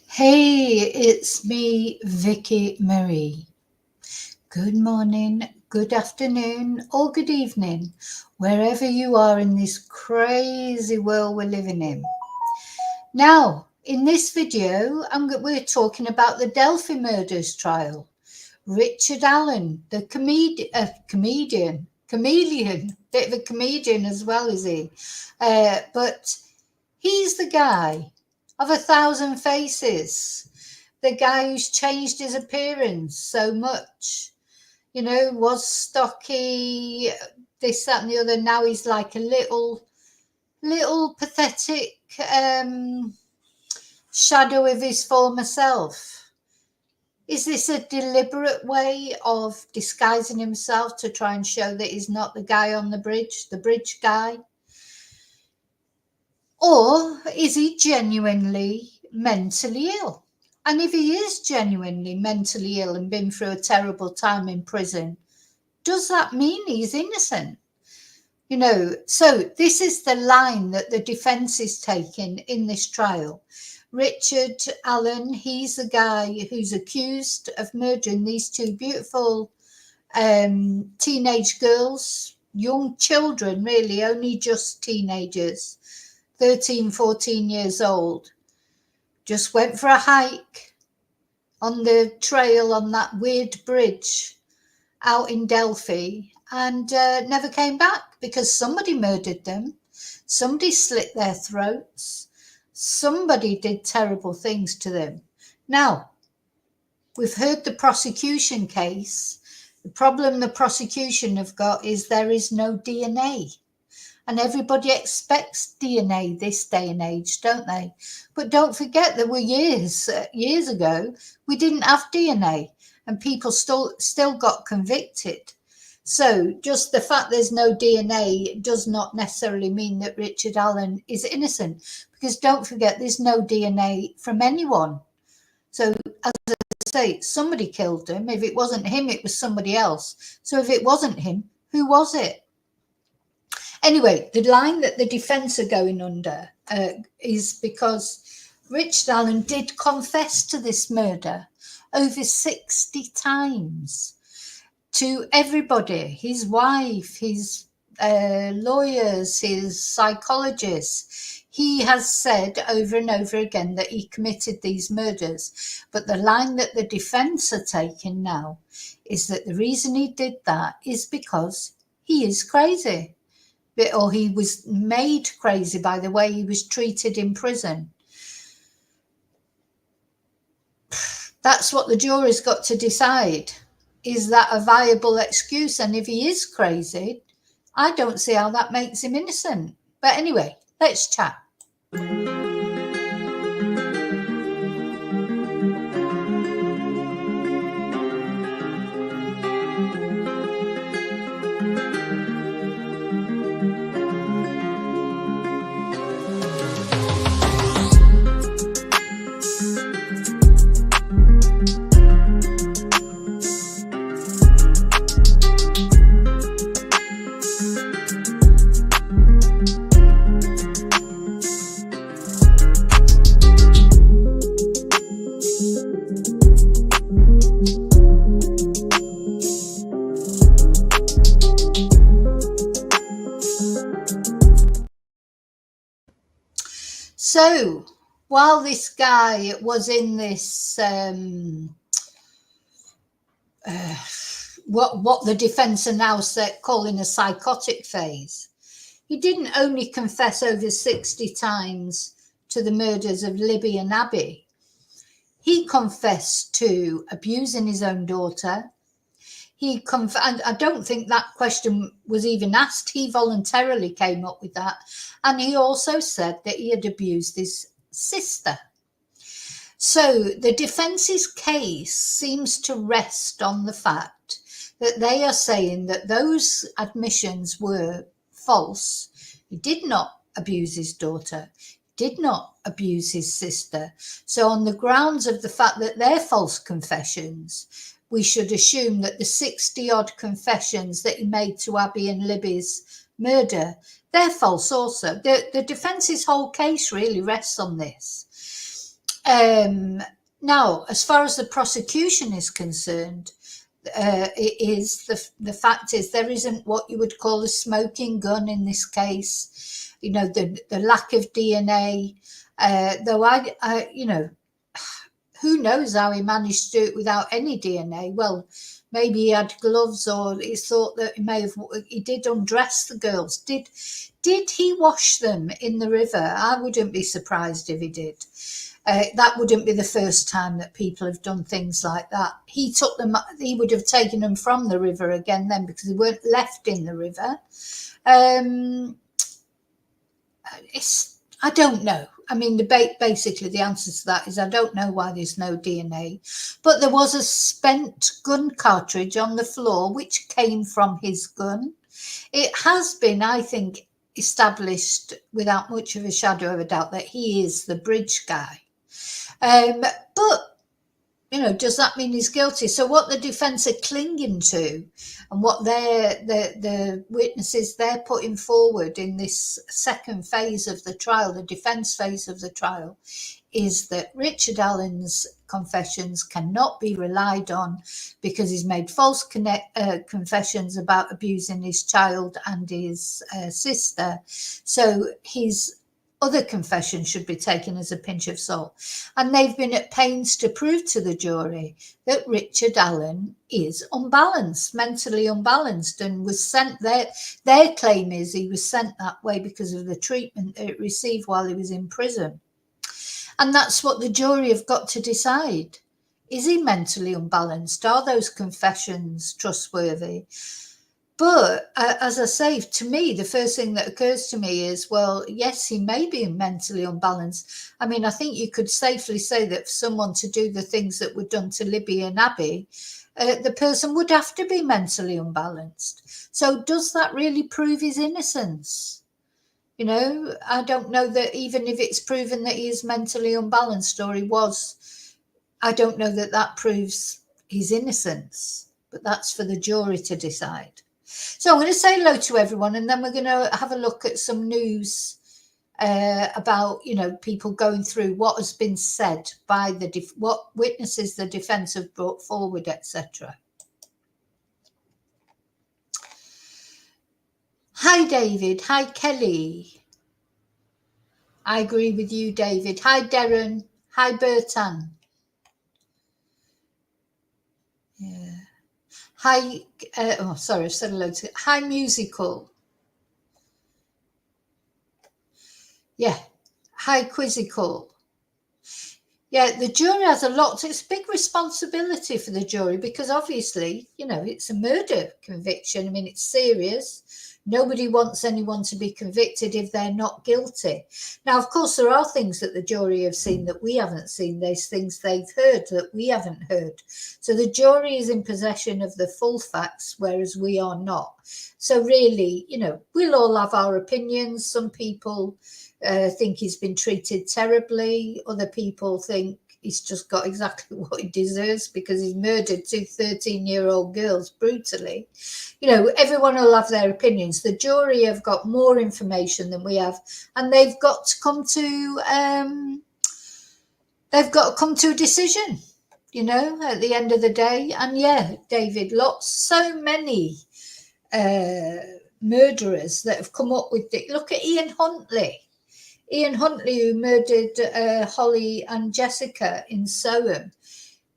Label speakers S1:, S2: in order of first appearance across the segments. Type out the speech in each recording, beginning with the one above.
S1: Hey, it's me, Vicki Marie. Good morning, good afternoon, or good evening, wherever you are in this crazy world we're living in. Now, in this video, we're talking about the Delphi murders trial. Richard Allen, the chameleon, bit of a comedian as well, is he? But he's the guy of 1,000 faces, the guy who's changed his appearance so much, was stocky, this, that, and the other. Now he's like a little pathetic shadow of his former self. Is this a deliberate way of disguising himself to try and show that he's not the guy on the bridge guy? Or is he genuinely mentally ill? And if he is genuinely mentally ill and been through a terrible time in prison, does that mean he's innocent? So this is the line that the defense is taking in this trial. Richard Allen, he's the guy who's accused of murdering these two beautiful teenage girls, young children, really, only just teenagers, 13, 14 years old. Just went for a hike on the trail on that weird bridge out in Delphi and never came back because somebody murdered them. Somebody slit their throats. Somebody did terrible things to them. Now, we've heard the prosecution case. The problem the prosecution have got is there is no DNA. And everybody expects DNA this day and age, don't they? But don't forget there were years ago, we didn't have DNA and people still got convicted. So just the fact there's no DNA does not necessarily mean that Richard Allen is innocent, because don't forget there's no DNA from anyone. So as I say, somebody killed him. If it wasn't him, it was somebody else. So if it wasn't him, who was it? Anyway, the line that the defense are going under is because Richard Allen did confess to this murder over 60 times to everybody, his wife, his lawyers, his psychologists. He has said over and over again that he committed these murders. But the line that the defense are taking now is that the reason he did that is because he is crazy, or he was made crazy by the way he was treated in prison. That's what the jury's got to decide. Is that a viable excuse? And if he is crazy, I don't see how that makes him innocent. But anyway, let's chat. So while this guy was in this, what the defense are now calling a psychotic phase, he didn't only confess over 60 times to the murders of Libby and Abbi. He confessed to abusing his own daughter. And I don't think that question was even asked. He voluntarily came up with that. And he also said that he had abused his sister. So the defense's case seems to rest on the fact that they are saying that those admissions were false. He did not abuse his daughter, did not abuse his sister. So on the grounds of the fact that they're false confessions, we should assume that the 60-odd confessions that he made to Abbi and Libby's murder, they're false also. The defence's whole case really rests on this. Now, as far as the prosecution is concerned, it is the fact is there isn't what you would call a smoking gun in this case. You know, the lack of DNA, though I you know, who knows how he managed to do it without any DNA. Well, maybe he had gloves, or he thought that he did undress the girls. Did he wash them in the river? I wouldn't be surprised if he did. That wouldn't be the first time that people have done things like that. He would have taken them from the river again then, because they weren't left in the river. I don't know. I mean, basically the answer to that is I don't know why there's no DNA. But there was a spent gun cartridge on the floor which came from his gun. It has been, I think, established without much of a shadow of a doubt that he is the bridge guy. But, you know, does that mean he's guilty? So what the defence are clinging to, and what the witnesses they're putting forward in this second phase of the trial, the defence phase of the trial, is that Richard Allen's confessions cannot be relied on because he's made false confessions about abusing his child and his sister. So his other confessions should be taken as a pinch of salt. And they've been at pains to prove to the jury that Richard Allen is unbalanced, mentally unbalanced, and was sent there. Their claim is he was sent that way because of the treatment that he received while he was in prison. And that's what the jury have got to decide. Is he mentally unbalanced? Are those confessions trustworthy? But as I say, to me, the first thing that occurs to me is, well, yes, he may be mentally unbalanced. I mean, I think you could safely say that for someone to do the things that were done to Libby and Abbi, the person would have to be mentally unbalanced. So does that really prove his innocence? You know, I don't know that even if it's proven that he is mentally unbalanced, or he was, I don't know that that proves his innocence. But that's for the jury to decide. So I'm going to say hello to everyone, and then we're going to have a look at some news about, you know, people going through what has been said by what witnesses the defence have brought forward, etc. Hi, David. Hi, Kelly. I agree with you, David. Hi, Darren. Hi, Bertan. Yeah. Hi, sorry, I've said hello to hi, musical. Yeah. Hi, quizzical. Yeah, the jury has a lot. It's a big responsibility for the jury because obviously, you know, it's a murder conviction. I mean, it's serious. Nobody wants anyone to be convicted if they're not guilty. Now, of course, there are things that the jury have seen that we haven't seen. There's things they've heard that we haven't heard. So the jury is in possession of the full facts, whereas we are not. So really, you know, we'll all have our opinions. Some people think he's been treated terribly. Other people think he's just got exactly what he deserves because he's murdered two 13-year-old girls brutally. You know, everyone will have their opinions. The jury have got more information than we have, and they've got to come to a decision, you know, at the end of the day. And yeah, David, so many murderers that have come up with it. Look at Ian Huntley, who murdered Holly and Jessica in Soham.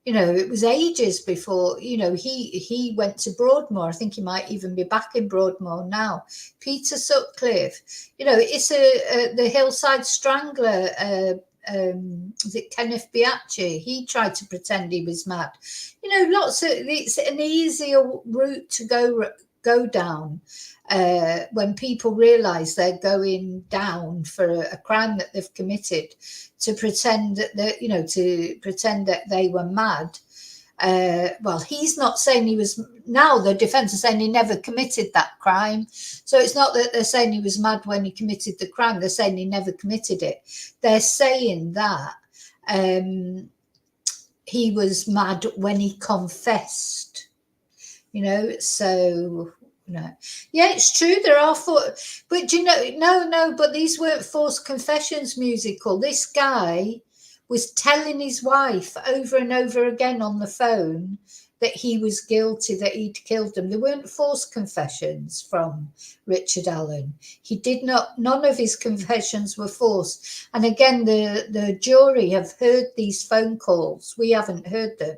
S1: You know, it was ages before, you know, he went to Broadmoor. I think he might even be back in Broadmoor now. Peter Sutcliffe, you know, it's the Hillside Strangler, is it Kenneth Biacci? He tried to pretend he was mad. You know, it's an easier route to go down when people realise they're going down for a crime that they've committed, to pretend that, you know, to pretend that they were mad. Well, he's not saying he was. Now the defence is saying he never committed that crime. So it's not that they're saying he was mad when he committed the crime. They're saying he never committed it. They're saying that he was mad when he confessed. You know, so No. Yeah, it's true. There are but you know, no, but these weren't forced confessions musical. This guy was telling his wife over and over again on the phone that he was guilty, that he'd killed them. They weren't forced confessions from Richard Allen. He did not, none of his confessions were forced. And again, the jury have heard these phone calls. We haven't heard them.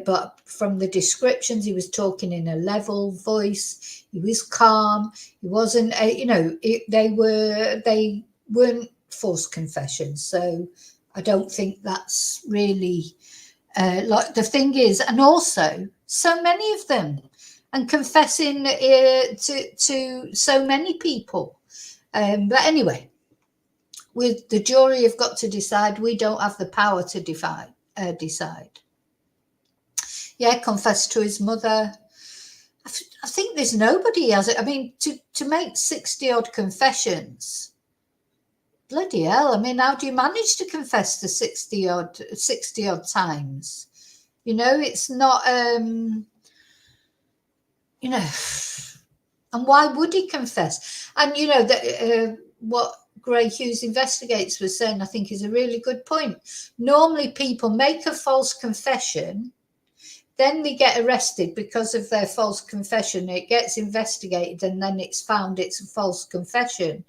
S1: But from the descriptions, he was talking in a level voice. He was calm. He wasn't, they weren't forced confessions. So I don't think that's really like the thing is, and also so many of them, and confessing to so many people. But anyway, with the jury have got to decide. We don't have the power to decide. Yeah, confessed to his mother. I think there's nobody has it. I mean, to make 60 odd confessions, bloody hell. I mean, how do you manage to confess to 60 odd times? You know, it's not, and why would he confess? And, you know, what Gray Hughes Investigates was saying, I think is a really good point. Normally people make a false confession, then they get arrested because of their false confession. It gets investigated and then it's found it's a false confession.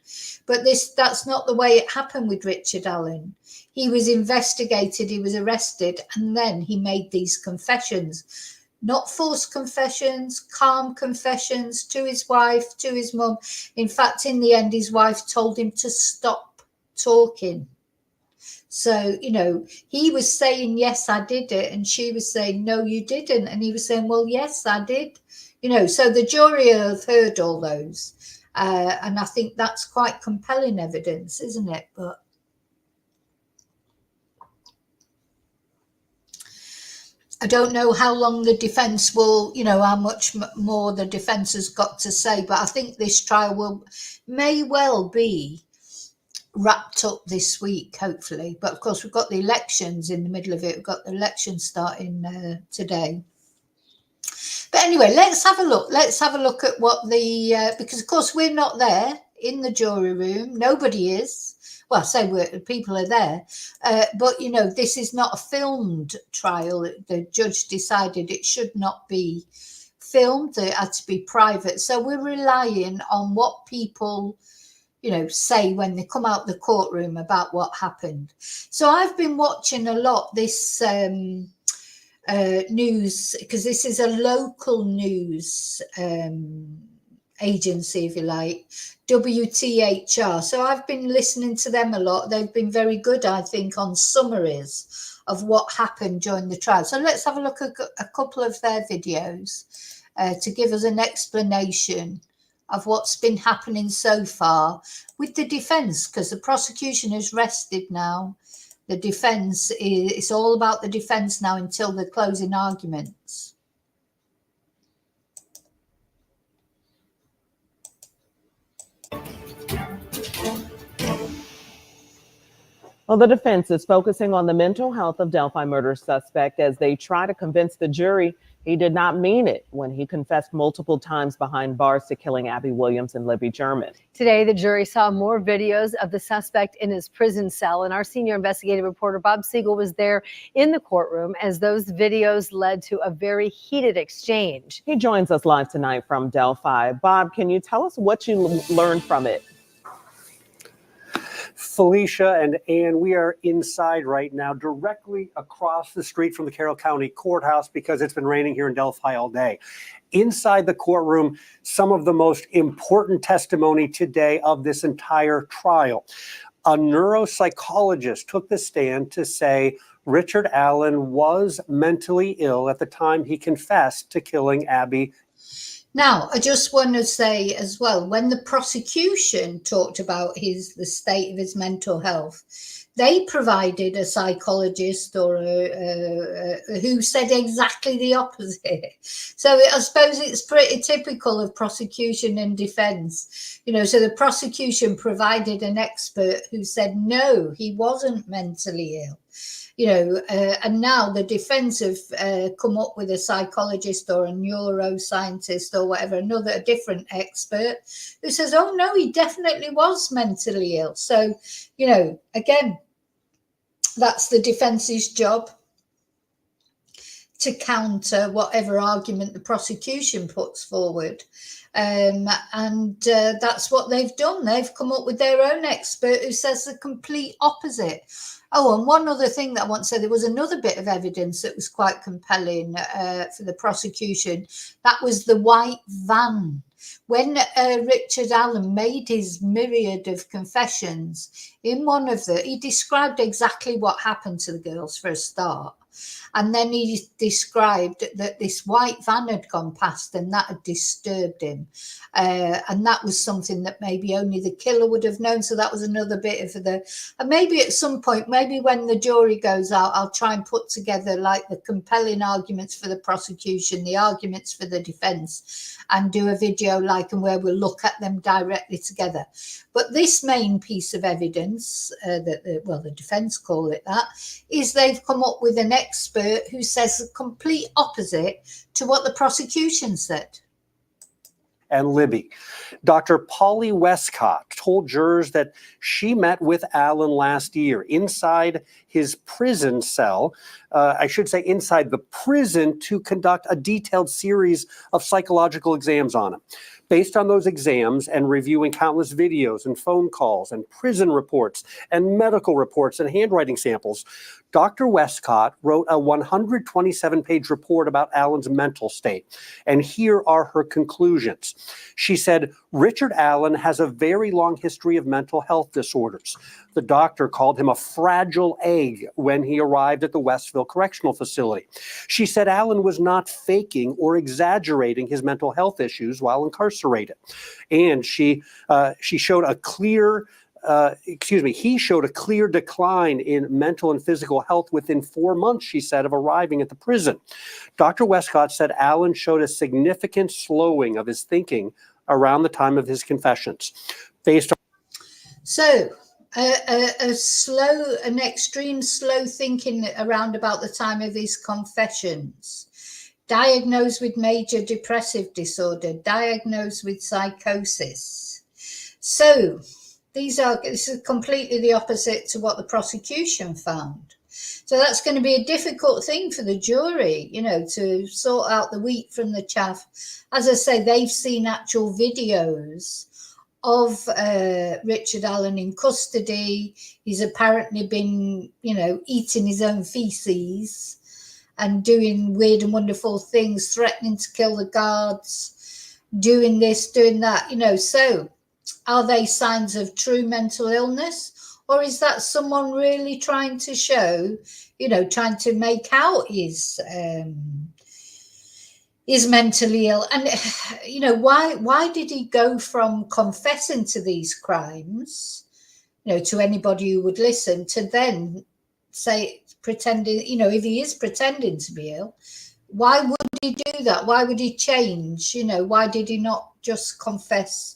S1: But that's not the way it happened with Richard Allen. He was investigated, he was arrested, and then he made these confessions. Not forced confessions, calm confessions to his wife, to his mum. In fact, in the end, his wife told him to stop talking. So, you know, he was saying, yes, I did it. And she was saying, no, you didn't. And he was saying, well, yes, I did. You know, so the jury have heard all those. And I think that's quite compelling evidence, isn't it? But I don't know how long the defense will, you know, how much more the defense has got to say. But I think this trial may well be wrapped up this week, hopefully. But of course, we've got the elections in the middle of it. We've got the elections starting today. But anyway, let's have a look. Let's have a look at what because of course we're not there in the jury room. Nobody is. Well, I say people are there. But, you know, this is not a filmed trial. The judge decided it should not be filmed. It had to be private. So we're relying on what people, you know, say when they come out the courtroom about what happened. So I've been watching a lot this news, because this is a local news agency, if you like, WTHR. So I've been listening to them a lot. They've been very good, I think, on summaries of what happened during the trial. So let's have a look at a couple of their videos to give us an explanation of what's been happening so far with the defense, because the prosecution has rested now. The defense it's all about the defense now until the closing arguments.
S2: Well, the defense is focusing on the mental health of Delphi murder suspect as they try to convince the jury he did not mean it when he confessed multiple times behind bars to killing Abbi Williams and Libby German.
S3: Today, the jury saw more videos of the suspect in his prison cell, and our senior investigative reporter Bob Siegel was there in the courtroom as those videos led to a very heated exchange.
S2: He joins us live tonight from Delphi. Bob, can you tell us what you learned from it?
S4: Felicia and Ann, we are inside right now, directly across the street from the Carroll County Courthouse, because it's been raining here in Delphi all day. Inside the courtroom, some of the most important testimony today of this entire trial. A neuropsychologist took the stand to say Richard Allen was mentally ill at the time he confessed to killing Abbi.
S1: Now, I just want to say as well, when the prosecution talked about the state of his mental health, they provided a psychologist or who said exactly the opposite. So I suppose it's pretty typical of prosecution and defense. So the prosecution provided an expert who said, no, he wasn't mentally ill. And now the defense have come up with a psychologist or a neuroscientist or whatever, a different expert who says, oh, no, he definitely was mentally ill. So, again, that's the defense's job, to counter whatever argument the prosecution puts forward. And that's what they've done. They've come up with their own expert who says the complete opposite. Oh, and one other thing that I want to say, there was another bit of evidence that was quite compelling for the prosecution. That was the white van. When Richard Allen made his myriad of confessions, in one of them, he described exactly what happened to the girls for a start. And then he described that this white van had gone past and that had disturbed him. And that was something that maybe only the killer would have known. So that was another bit of and maybe at some point, maybe when the jury goes out, I'll try and put together like the compelling arguments for the prosecution, the arguments for the defense, and do a video and where we'll look at them directly together. But this main piece of evidence, the defense call it that, is they've come up with an expert who says the complete opposite to what the prosecution said.
S4: And Libby. Dr. Polly Westcott told jurors that she met with Allen last year inside his prison cell, inside the prison, to conduct a detailed series of psychological exams on him. Based on those exams and reviewing countless videos and phone calls and prison reports and medical reports and handwriting samples, Dr. Westcott wrote a 127-page report about Allen's mental state. And here are her conclusions. She said, Richard Allen has a very long history of mental health disorders. The doctor called him a fragile egg when he arrived at the Westville Correctional Facility. She said Allen was not faking or exaggerating his mental health issues while incarcerated. And he showed a clear decline in mental and physical health within 4 months, she said, of arriving at the prison. Dr. Westcott said Allen showed a significant slowing of his thinking around the time of his confessions.
S1: An extreme slow thinking around about the time of his confessions. Diagnosed with major depressive disorder, diagnosed with psychosis. So this is completely the opposite to what the prosecution found. So that's going to be a difficult thing for the jury, to sort out the wheat from the chaff. As I say, they've seen actual videos of Richard Allen in custody. He's apparently been, eating his own feces and doing weird and wonderful things, threatening to kill the guards, doing this, doing that, So are they signs of true mental illness? Or is that someone really trying to show, trying to make out is mentally ill? And, why did he go from confessing to these crimes, to anybody who would listen, to then say, pretending, if he is pretending to be ill, why would he do that? Why would he change? Why did he not just confess?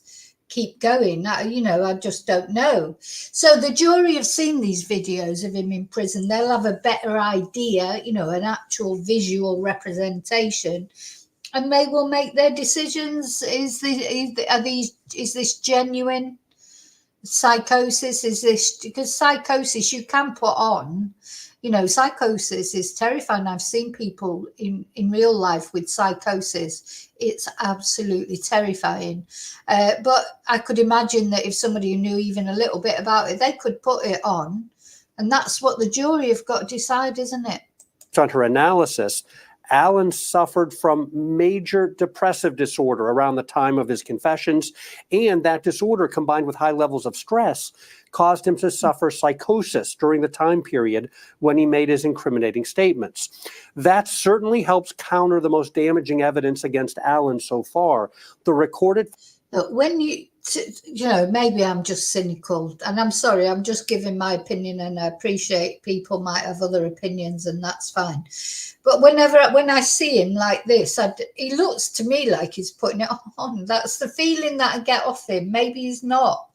S1: Keep going. I just don't know. So the jury have seen these videos of him in prison. They'll have a better idea, an actual visual representation, and they will make their decisions. Is this genuine psychosis? Is this, because psychosis you can put on, psychosis is terrifying. I've seen people in real life with psychosis. It's absolutely terrifying. But I could imagine that if somebody who knew even a little bit about it, they could put it on. And that's what the jury have got to decide, isn't it?
S4: On her analysis, Allen suffered from major depressive disorder around the time of his confessions, and that disorder, combined with high levels of stress, caused him to suffer psychosis during the time period when he made his incriminating statements. That certainly helps counter the most damaging evidence against Allen so far. The recorded...
S1: When you maybe I'm just cynical, and I'm sorry, I'm just giving my opinion, and I appreciate people might have other opinions, and that's fine. But when I see him like this, he looks to me like he's putting it on. That's the feeling that I get off him. Maybe he's not,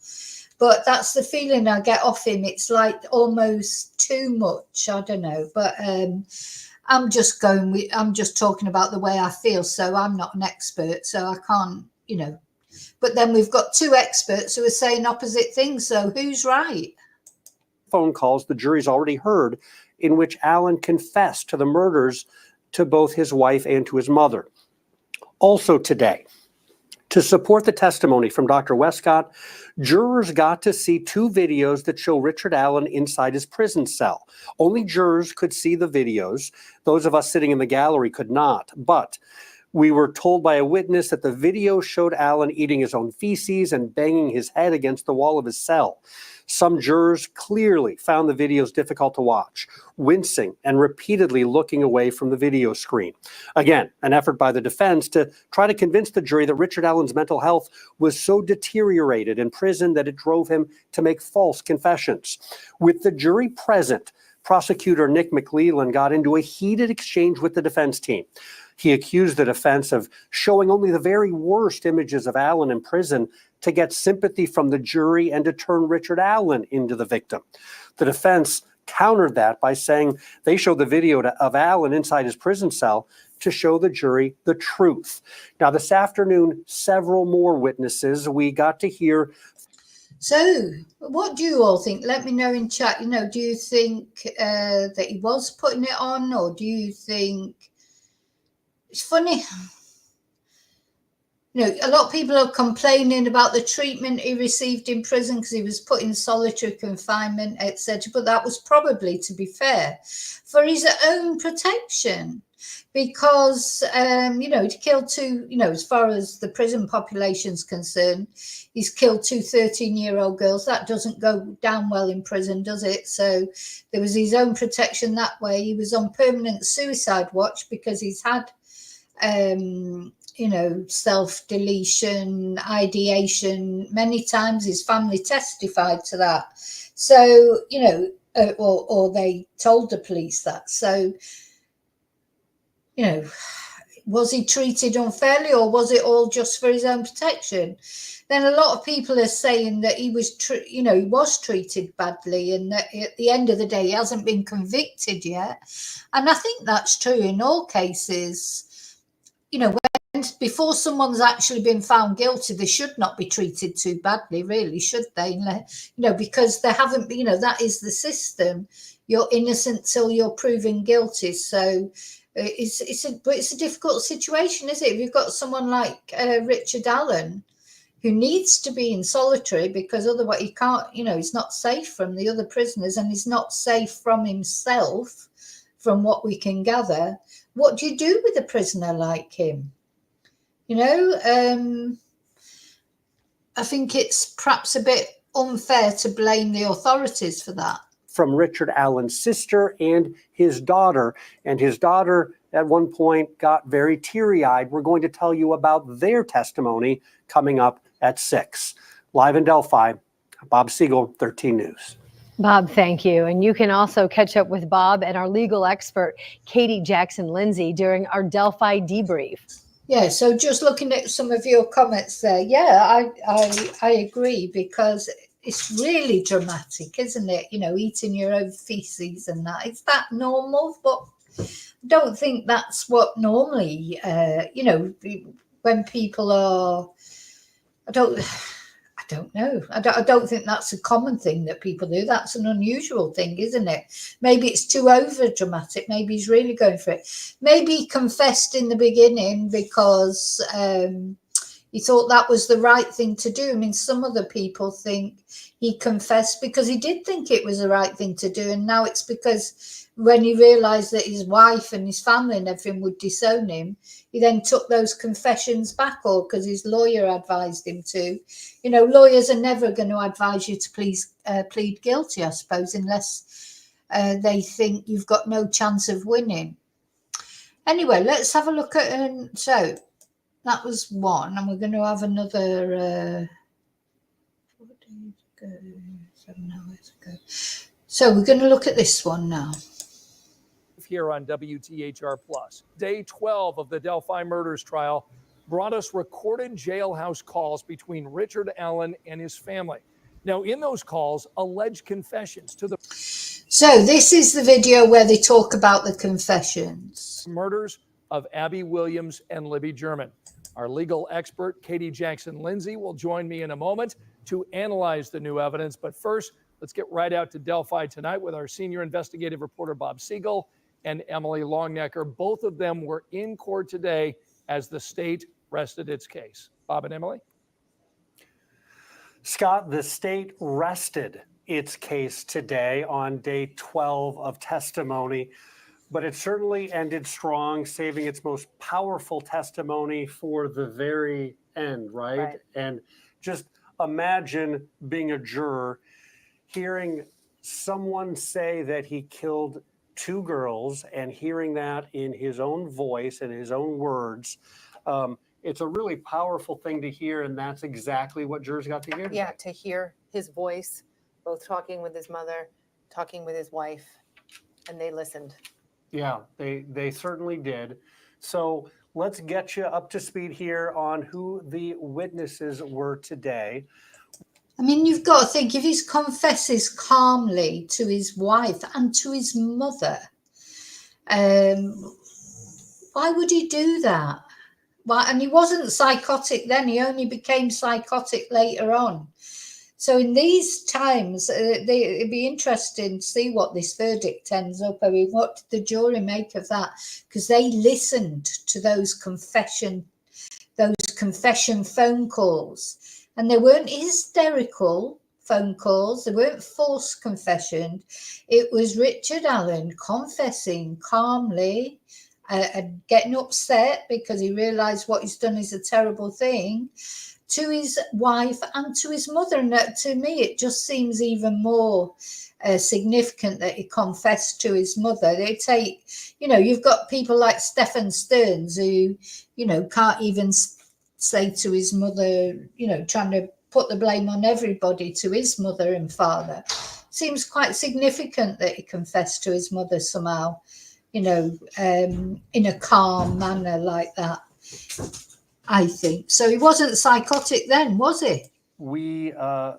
S1: but that's the feeling I get off him. It's like almost too much. I don't know, but I'm just talking about the way I feel. So I'm not an expert, so I can't, But then we've got two experts who are saying opposite things. So who's right?
S4: Phone calls the jury's already heard in which Alan confessed to the murders to both his wife and to his mother. Also today, to support the testimony from Dr. Westcott, jurors got to see two videos that show Richard Allen inside his prison cell. Only jurors could see the videos. Those of us sitting in the gallery could not. But we were told by a witness that the video showed Allen eating his own feces and banging his head against the wall of his cell. Some jurors clearly found the videos difficult to watch, wincing and repeatedly looking away from the video screen. Again, an effort by the defense to try to convince the jury that Richard Allen's mental health was so deteriorated in prison that it drove him to make false confessions. With the jury present, prosecutor Nick McLeland got into a heated exchange with the defense team. He accused the defense of showing only the very worst images of Allen in prison to get sympathy from the jury and to turn Richard Allen into the victim. The defense countered that by saying they showed the video of Allen inside his prison cell to show the jury the truth. Now, this afternoon, several more witnesses we got to hear.
S1: So what do you all think? Let me know in chat. Do you think that he was putting it on, or do you think it's funny? A lot of people are complaining about the treatment he received in prison because he was put in solitary confinement, etc. But that was probably, to be fair, for his own protection, because, he'd killed two, as far as the prison population's concerned, he's killed two 13-year-old girls. That doesn't go down well in prison, does it? So there was his own protection that way. He was on permanent suicide watch because he's had self-deletion, ideation. Many times his family testified to that. So, or they told the police that. So, was he treated unfairly, or was it all just for his own protection? Then a lot of people are saying that he was, he was treated badly, and that at the end of the day, he hasn't been convicted yet. And I think that's true in all cases. Before someone's actually been found guilty, they should not be treated too badly, really, should they? Because they haven't been, that is the system. You're innocent till you're proven guilty. So it's a difficult situation, isn't it? If you've got someone like Richard Allen, who needs to be in solitary because otherwise he can't, he's not safe from the other prisoners, and he's not safe from himself, from what we can gather. What do you do with a prisoner like him? I think it's perhaps a bit unfair to blame the authorities for that.
S4: From Richard Allen's sister and his daughter. And his daughter at one point got very teary-eyed. We're going to tell you about their testimony coming up at 6. Live in Delphi, Bob Siegel, 13 News.
S3: Bob, thank you. And you can also catch up with Bob and our legal expert, Katie Jackson-Lindsay, during our Delphi debrief.
S1: Yeah, so just looking at some of your comments there, yeah, I agree, because it's really dramatic, isn't it? Eating your own feces and that. Is that normal? But I don't think that's what normally, when people are, I don't know. I don't think that's a common thing that people do. That's an unusual thing, isn't it? Maybe it's too over dramatic. Maybe he's really going for it. Maybe he confessed in the beginning because he thought that was the right thing to do. I mean, some other people think he confessed because he did think it was the right thing to do. And now it's because when he realized that his wife and his family and everything would disown him, he then took those confessions back, or because his lawyer advised him to. Lawyers are never going to advise you to plead guilty, I suppose, unless they think you've got no chance of winning. Anyway, let's have a look at, so that was one, and we're going to have another ago, 7 hours ago. So we're going to look at this one now.
S5: Here on WTHR Plus. Day 12 of the Delphi murders trial brought us recorded jailhouse calls between Richard Allen and his family. Now, in those calls, alleged confessions to the
S1: So this is the video where they talk about the confessions.
S5: murders of Abbi Williams and Libby German. Our legal expert, Katie Jackson-Lindsay, will join me in a moment to analyze the new evidence. But first, let's get right out to Delphi tonight with our senior investigative reporter, Bob Siegel, and Emily Longnecker. Both of them were in court today as the state rested its case. Bob and Emily?
S4: Scott, the state rested its case today on day 12 of testimony, but it certainly ended strong, saving its most powerful testimony for the very end, right? And just imagine being a juror, hearing someone say that he killed 2 girls and hearing that in his own voice and his own words. It's a really powerful thing to hear, and that's exactly what jurors got to hear today.
S6: Yeah, to hear his voice, both talking with his mother, talking with his wife, and they listened.
S4: Yeah, they certainly did. So let's get you up to speed here on who the witnesses were today.
S1: I mean, you've got to think, if he confesses calmly to his wife and to his mother, why would he do that? Why? And he wasn't psychotic then. He only became psychotic later on. So in these times, it'd be interesting to see what this verdict ends up. I mean, what did the jury make of that? Because they listened to those confession phone calls. And they weren't hysterical phone calls. They weren't forced confession. It was Richard Allen confessing calmly, getting upset because he realised what he's done is a terrible thing, to his wife and to his mother. And to me, it just seems even more significant that he confessed to his mother. They take, you've got people like Stephen Stearns who, can't even say to his mother, trying to put the blame on everybody to his mother and father. Seems quite significant that he confessed to his mother somehow, in a calm manner like that, I think. So he wasn't psychotic then, was he?
S4: We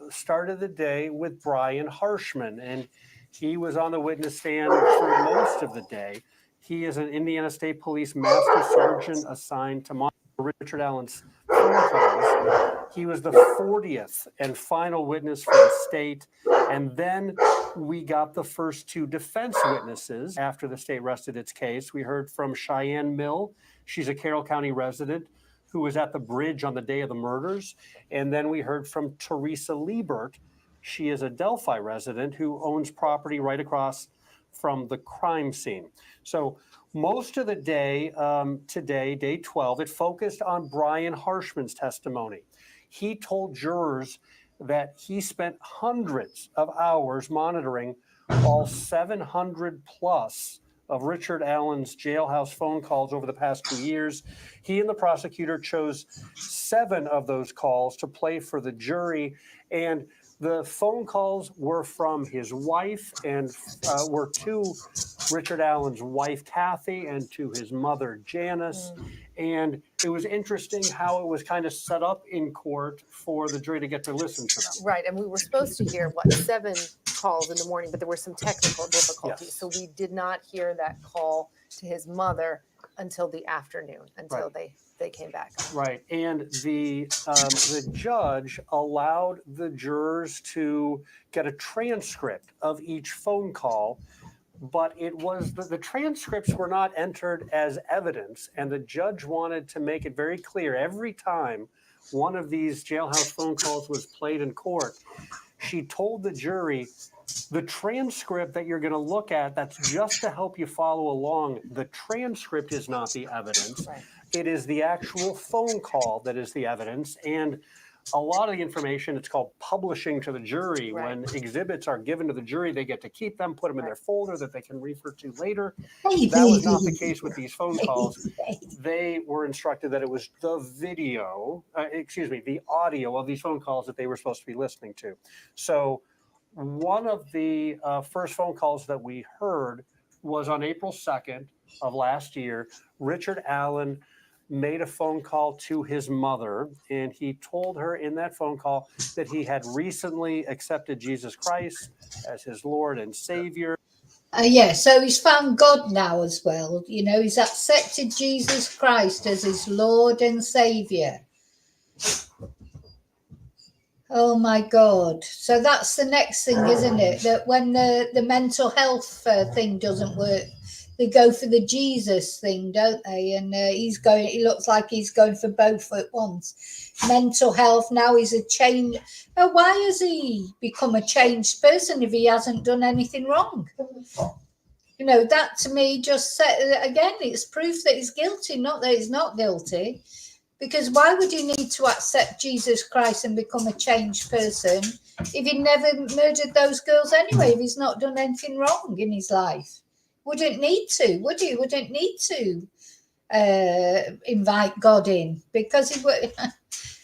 S4: started the day with Brian Harshman, and he was on the witness stand for most of the day. He is an Indiana State Police Master Sergeant assigned to monitor Richard Allen's phone calls. He was the 40th and final witness for the state. And then we got the first 2 defense witnesses after the state rested its case. We heard from Cheyenne Mill. She's a Carroll County resident who was at the bridge on the day of the murders. And then we heard from Teresa Liebert. She is a Delphi resident who owns property right across from the crime scene. So most of the day today, day 12, it focused on Brian Harshman's testimony. He told jurors that he spent hundreds of hours monitoring all 700 plus of Richard Allen's jailhouse phone calls over the past 2 years. He and the prosecutor chose 7 of those calls to play for the jury, and the phone calls were from his wife and were to Richard Allen's wife, Kathy, and to his mother, Janice. And it was interesting how it was kind of set up in court for the jury to get to listen to them.
S6: Right, and we were supposed to hear, 7 calls in the morning, but there were some technical difficulties.
S4: Yes.
S6: So we did not hear that call to his mother until the afternoon, until they came back.
S4: Right, and the judge allowed the jurors to get a transcript of each phone call, but it was the transcripts were not entered as evidence, and the judge wanted to make it very clear every time one of these jailhouse phone calls was played in court. She told the jury, the transcript that you're going to look at, that's just to help you follow along. The transcript is not the evidence.
S6: Right.
S4: It is the actual phone call that is the evidence. And a lot of the information, it's called publishing to the jury.
S6: Right.
S4: When exhibits are given to the jury, they get to keep them, put them in their folder that they can refer to later.
S1: Hey,
S4: That was not the
S1: baby.
S4: case with these phone calls. They were instructed that it was the the audio of these phone calls that they were supposed to be listening to. So one of the first phone calls that we heard was on April 2nd of last year. Richard Allen made a phone call to his mother, and he told her in that phone call that he had recently accepted Jesus Christ as his Lord and Savior.
S1: Yeah, so he's found God now as well. You know, he's accepted Jesus Christ as his Lord and Savior. Oh my God. So that's the next thing, isn't it? That when the mental health thing doesn't work, they go for the Jesus thing, don't they? And he looks like he's going for both at once. Mental health, now he's a change. Now, why has he become a changed person if he hasn't done anything wrong? You know, that to me just said, again, it's proof that he's guilty, not that he's not guilty. Because why would you need to accept Jesus Christ and become a changed person if he never murdered those girls anyway, if he's not done anything wrong in his life? Wouldn't need to, would he? Wouldn't need to invite God in, because he would,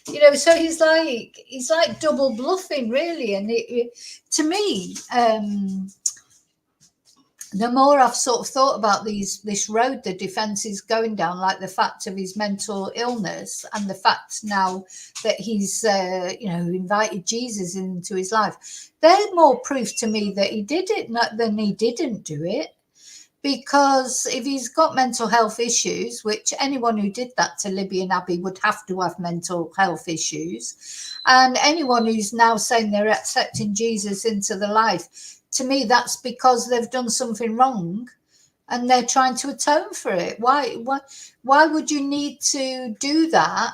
S1: you know, so he's like double bluffing, really. And to me, the more I've sort of thought about this road the defence is going down, like the fact of his mental illness and the fact now that he's, invited Jesus into his life, they're more proof to me that he did it than he didn't do it. Because if he's got mental health issues, which anyone who did that to Libby and Abbi would have to have mental health issues, and anyone who's now saying they're accepting Jesus into their life, to me, that's because they've done something wrong and they're trying to atone for it. Why would you need to do that?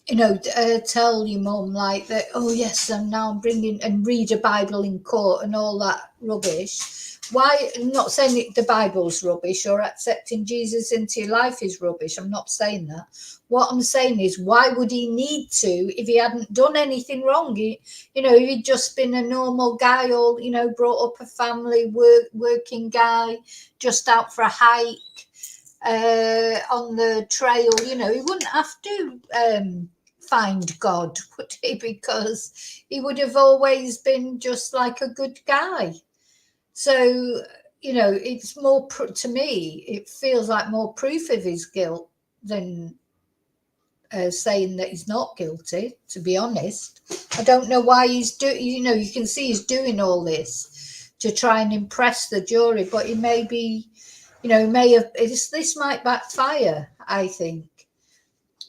S1: You know, tell your mum like that, oh yes, and now I'm bringing and read a Bible in court and all that rubbish. Why? I'm not saying the Bible's rubbish or accepting Jesus into your life is rubbish. I'm not saying that. What I'm saying is, why would he need to if he hadn't done anything wrong? If he'd just been a normal guy, or, brought up a family, working guy, just out for a hike on the trail, he wouldn't have to find God, would he? Because he would have always been just like a good guy. So, it's more, to me, it feels like more proof of his guilt than saying that he's not guilty, to be honest. I don't know why he's doing, you can see he's doing all this to try and impress the jury, but he may be, this might backfire, I think.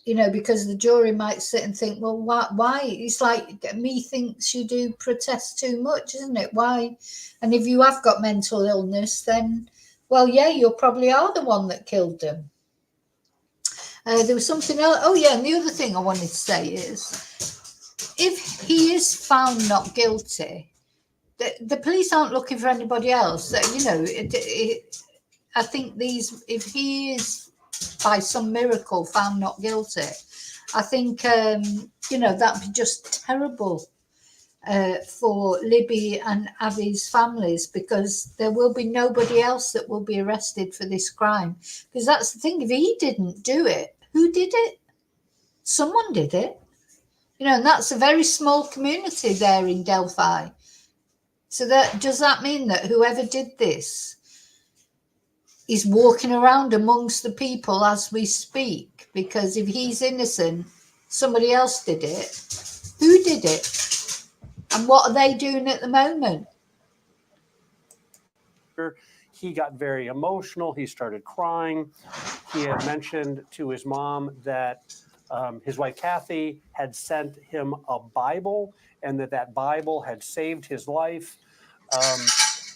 S1: Because the jury might sit and think, well, why? It's like me thinks you do protest too much, isn't it? Why? And if you have got mental illness, then, well, yeah, you probably are the one that killed them. There was something else. Oh, yeah, and the other thing I wanted to say is, if he is found not guilty, the police aren't looking for anybody else. I think if he is, by some miracle, found not guilty, I think that'd be just terrible for Libby and Abby's families, because there will be nobody else that will be arrested for this crime. Because that's the thing, if he didn't do it, who did it? Someone did it. And that's a very small community there in Delphi. So does that mean that whoever did this is walking around amongst the people as we speak? Because if he's innocent, somebody else did it. Who did it? And what are they doing at the moment?
S4: He got very emotional. He started crying. He had mentioned to his mom that his wife, Kathy, had sent him a Bible, and that Bible had saved his life.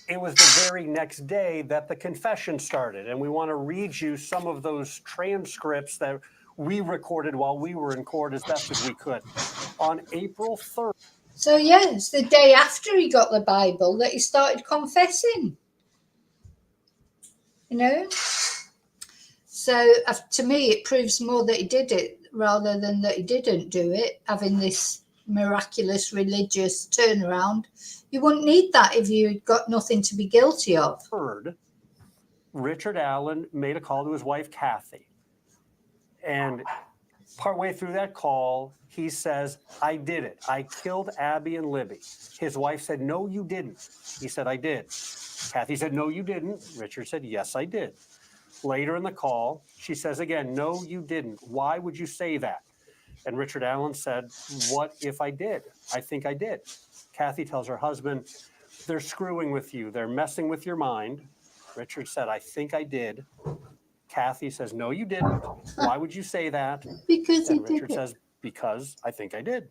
S4: It was the very next day that the confession started, and we want to read you some of those transcripts that we recorded while we were in court as best as we could. On April 3rd.
S1: So, yeah, it's the day after he got the Bible that he started confessing. So, to me, it proves more that he did it rather than that he didn't do it, having this miraculous religious turnaround. You wouldn't need that if you'd got nothing to be guilty of.
S4: Heard Richard Allen made a call to his wife, Kathy. And partway through that call, he says, I did it. I killed Abbi and Libby. His wife said, no, you didn't. He said, I did. Kathy said, no, you didn't. Richard said, yes, I did. Later in the call, she says again, no, you didn't. Why would you say that? And Richard Allen said, what if I did? I think I did. Kathy tells her husband, they're screwing with you. They're messing with your mind. Richard said, I think I did. Kathy says, no, you didn't. Why would you say that?
S1: Because he
S4: And
S1: did
S4: Richard
S1: it.
S4: says, because I think I did.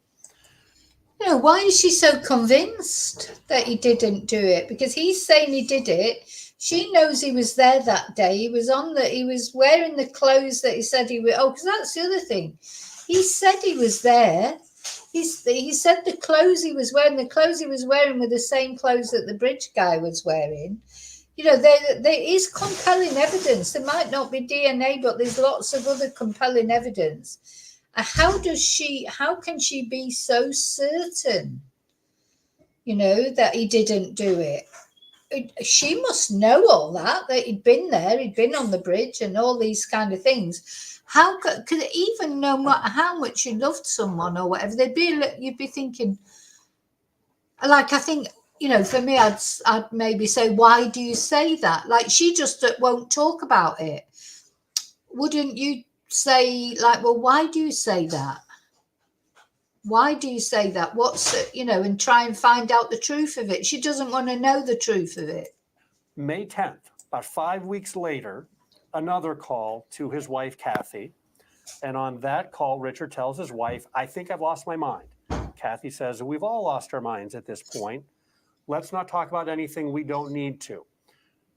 S1: You know, why is she so convinced that he didn't do it? Because he's saying he did it. She knows he was there that day. He was wearing the clothes that he said he would. Oh, because that's the other thing. He said he was there. He said the clothes he was wearing were the same clothes that the bridge guy was wearing. You know, there is compelling evidence. There might not be DNA, but there's lots of other compelling evidence. How can she be so certain, you know, that he didn't do it? She must know all that he'd been there, he'd been on the bridge and all these kind of things. How could even no matter how much you loved someone or whatever, you'd be thinking, like, I think, you know, for me, I'd maybe say, why do you say that? Like, she just won't talk about it. Wouldn't you say, like, well, why do you say that? Why do you say that? What's, you know, and try and find out the truth of it. She doesn't want to know the truth of it.
S4: May 10th, about 5 weeks later, another call to his wife, Kathy. And on that call, Richard tells his wife, I think I've lost my mind. Kathy says, we've all lost our minds at this point. Let's not talk about anything we don't need to.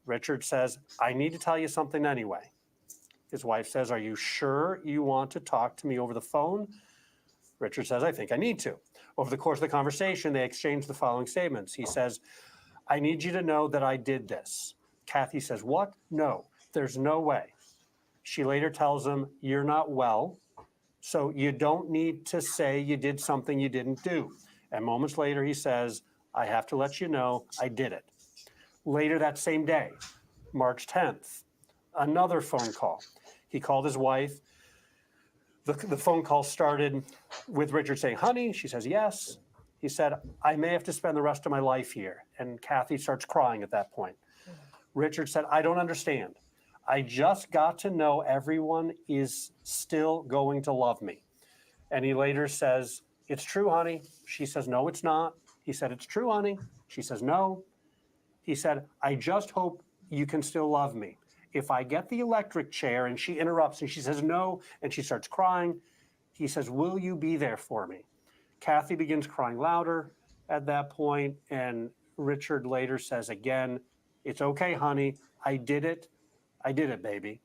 S4: Richard says, I need to tell you something anyway. His wife says, are you sure you want to talk to me over the phone? Richard says, I think I need to. Over the course of the conversation, they exchange the following statements. He says, I need you to know that I did this. Kathy says, what? No, there's no way. She later tells him, you're not well, so you don't need to say you did something you didn't do. And moments later, he says, I have to let you know I did it. Later that same day, March 10th, another phone call. He called his wife. The phone call started with Richard saying, honey, she says, yes. He said, I may have to spend the rest of my life here. And Kathy starts crying at that point. Richard said, I don't understand. I just got to know everyone is still going to love me. And he later says, it's true, honey. She says, no, it's not. He said, it's true, honey. She says, no. He said, I just hope you can still love me. If I get the electric chair, and she interrupts and she says, no, and she starts crying, he says, will you be there for me? Kathy begins crying louder at that point, and Richard later says again, it's okay, honey. I did it. I did it, baby.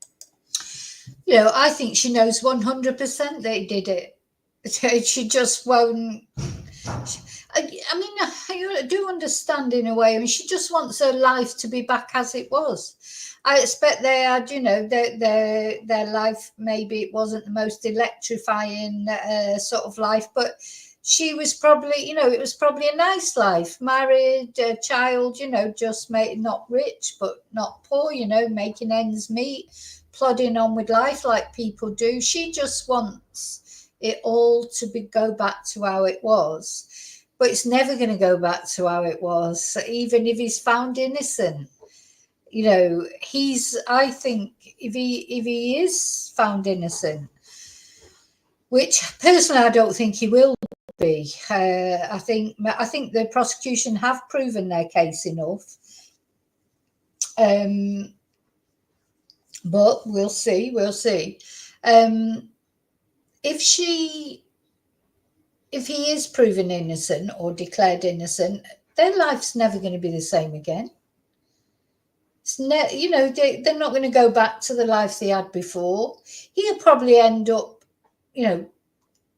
S1: You know, I think she knows 100% they did it. She just won't. I mean, I do understand in a way. I mean, she just wants her life to be back as it was. I expect they had, you know, their life, maybe it wasn't the most electrifying sort of life, but she was probably, you know, it was probably a nice life. Married, a child, you know, just not rich, but not poor, you know, making ends meet, plodding on with life like people do. She just wants it all to go back to how it was. But it's never going to go back to how it was, even if he's found innocent. You know, I think if he is found innocent, which personally I don't think he will be. I think the prosecution have proven their case enough. But we'll see. If he is proven innocent or declared innocent, their life's never going to be the same again. You know, they're not going to go back to the life they had before. He'll probably end up, you know,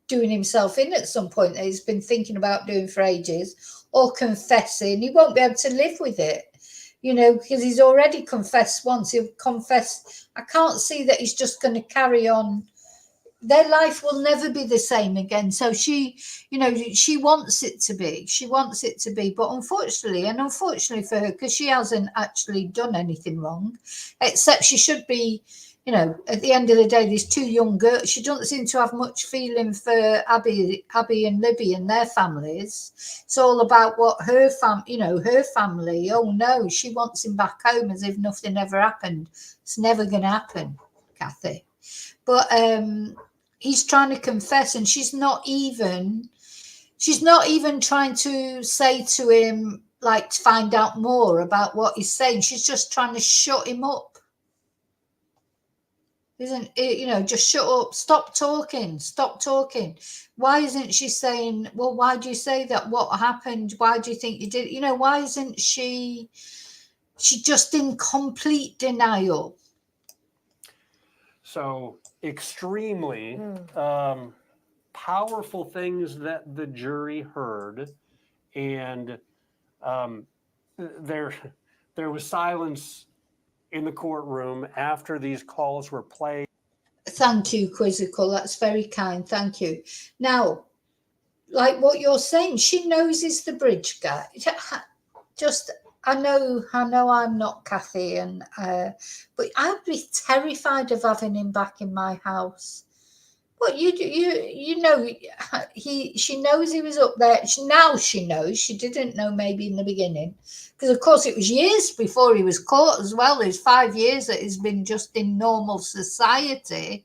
S1: doing himself in at some point that he's been thinking about doing for ages, or confessing. He won't be able to live with it, you know, because he's already confessed once. He'll confess. I can't see that he's just going to carry on their life will never be the same again. So she, you know, she wants it to be. She wants it to be. But unfortunately for her, because she hasn't actually done anything wrong, except she should be, you know, at the end of the day, these two young girls, she doesn't seem to have much feeling for Abbi and Libby and their families. It's all about what her her family. Oh no, she wants him back home as if nothing ever happened. It's never going to happen, Kathy. But he's trying to confess, and she's not even trying to say to him, like, to find out more about what he's saying. She's just trying to shut him up. Isn't it, you know, just shut up, stop talking. Why isn't she saying, well, why do you say that? What happened? Why do you think you did? You know, why isn't she just in complete denial?
S4: So extremely powerful things that the jury heard, and there was silence in the courtroom after these calls were played.
S1: Thank you, Quizzical. That's very kind. Thank you. Now, like what you're saying, she knows he's the bridge guy. Just, I know I'm not Kathy, and but I'd be terrified of having him back in my house. But you know, she knows he was up there. Now she knows. She didn't know maybe in the beginning, because of course it was years before he was caught as well. There's 5 years that he's been just in normal society.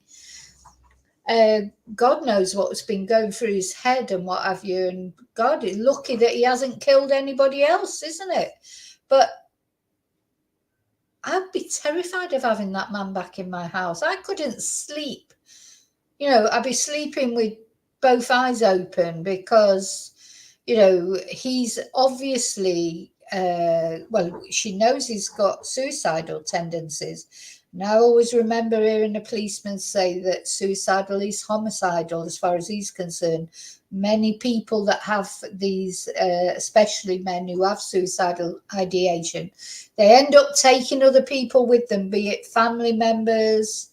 S1: God knows what's been going through his head and what have you. And God is lucky that he hasn't killed anybody else, isn't it? But I'd be terrified of having that man back in my house. I couldn't sleep. You know, I'd be sleeping with both eyes open, because, you know, he's obviously, well, she knows he's got suicidal tendencies. And I always remember hearing a policeman say that suicidal is homicidal as far as he's concerned. Many people that have these, especially men who have suicidal ideation, they end up taking other people with them, be it family members,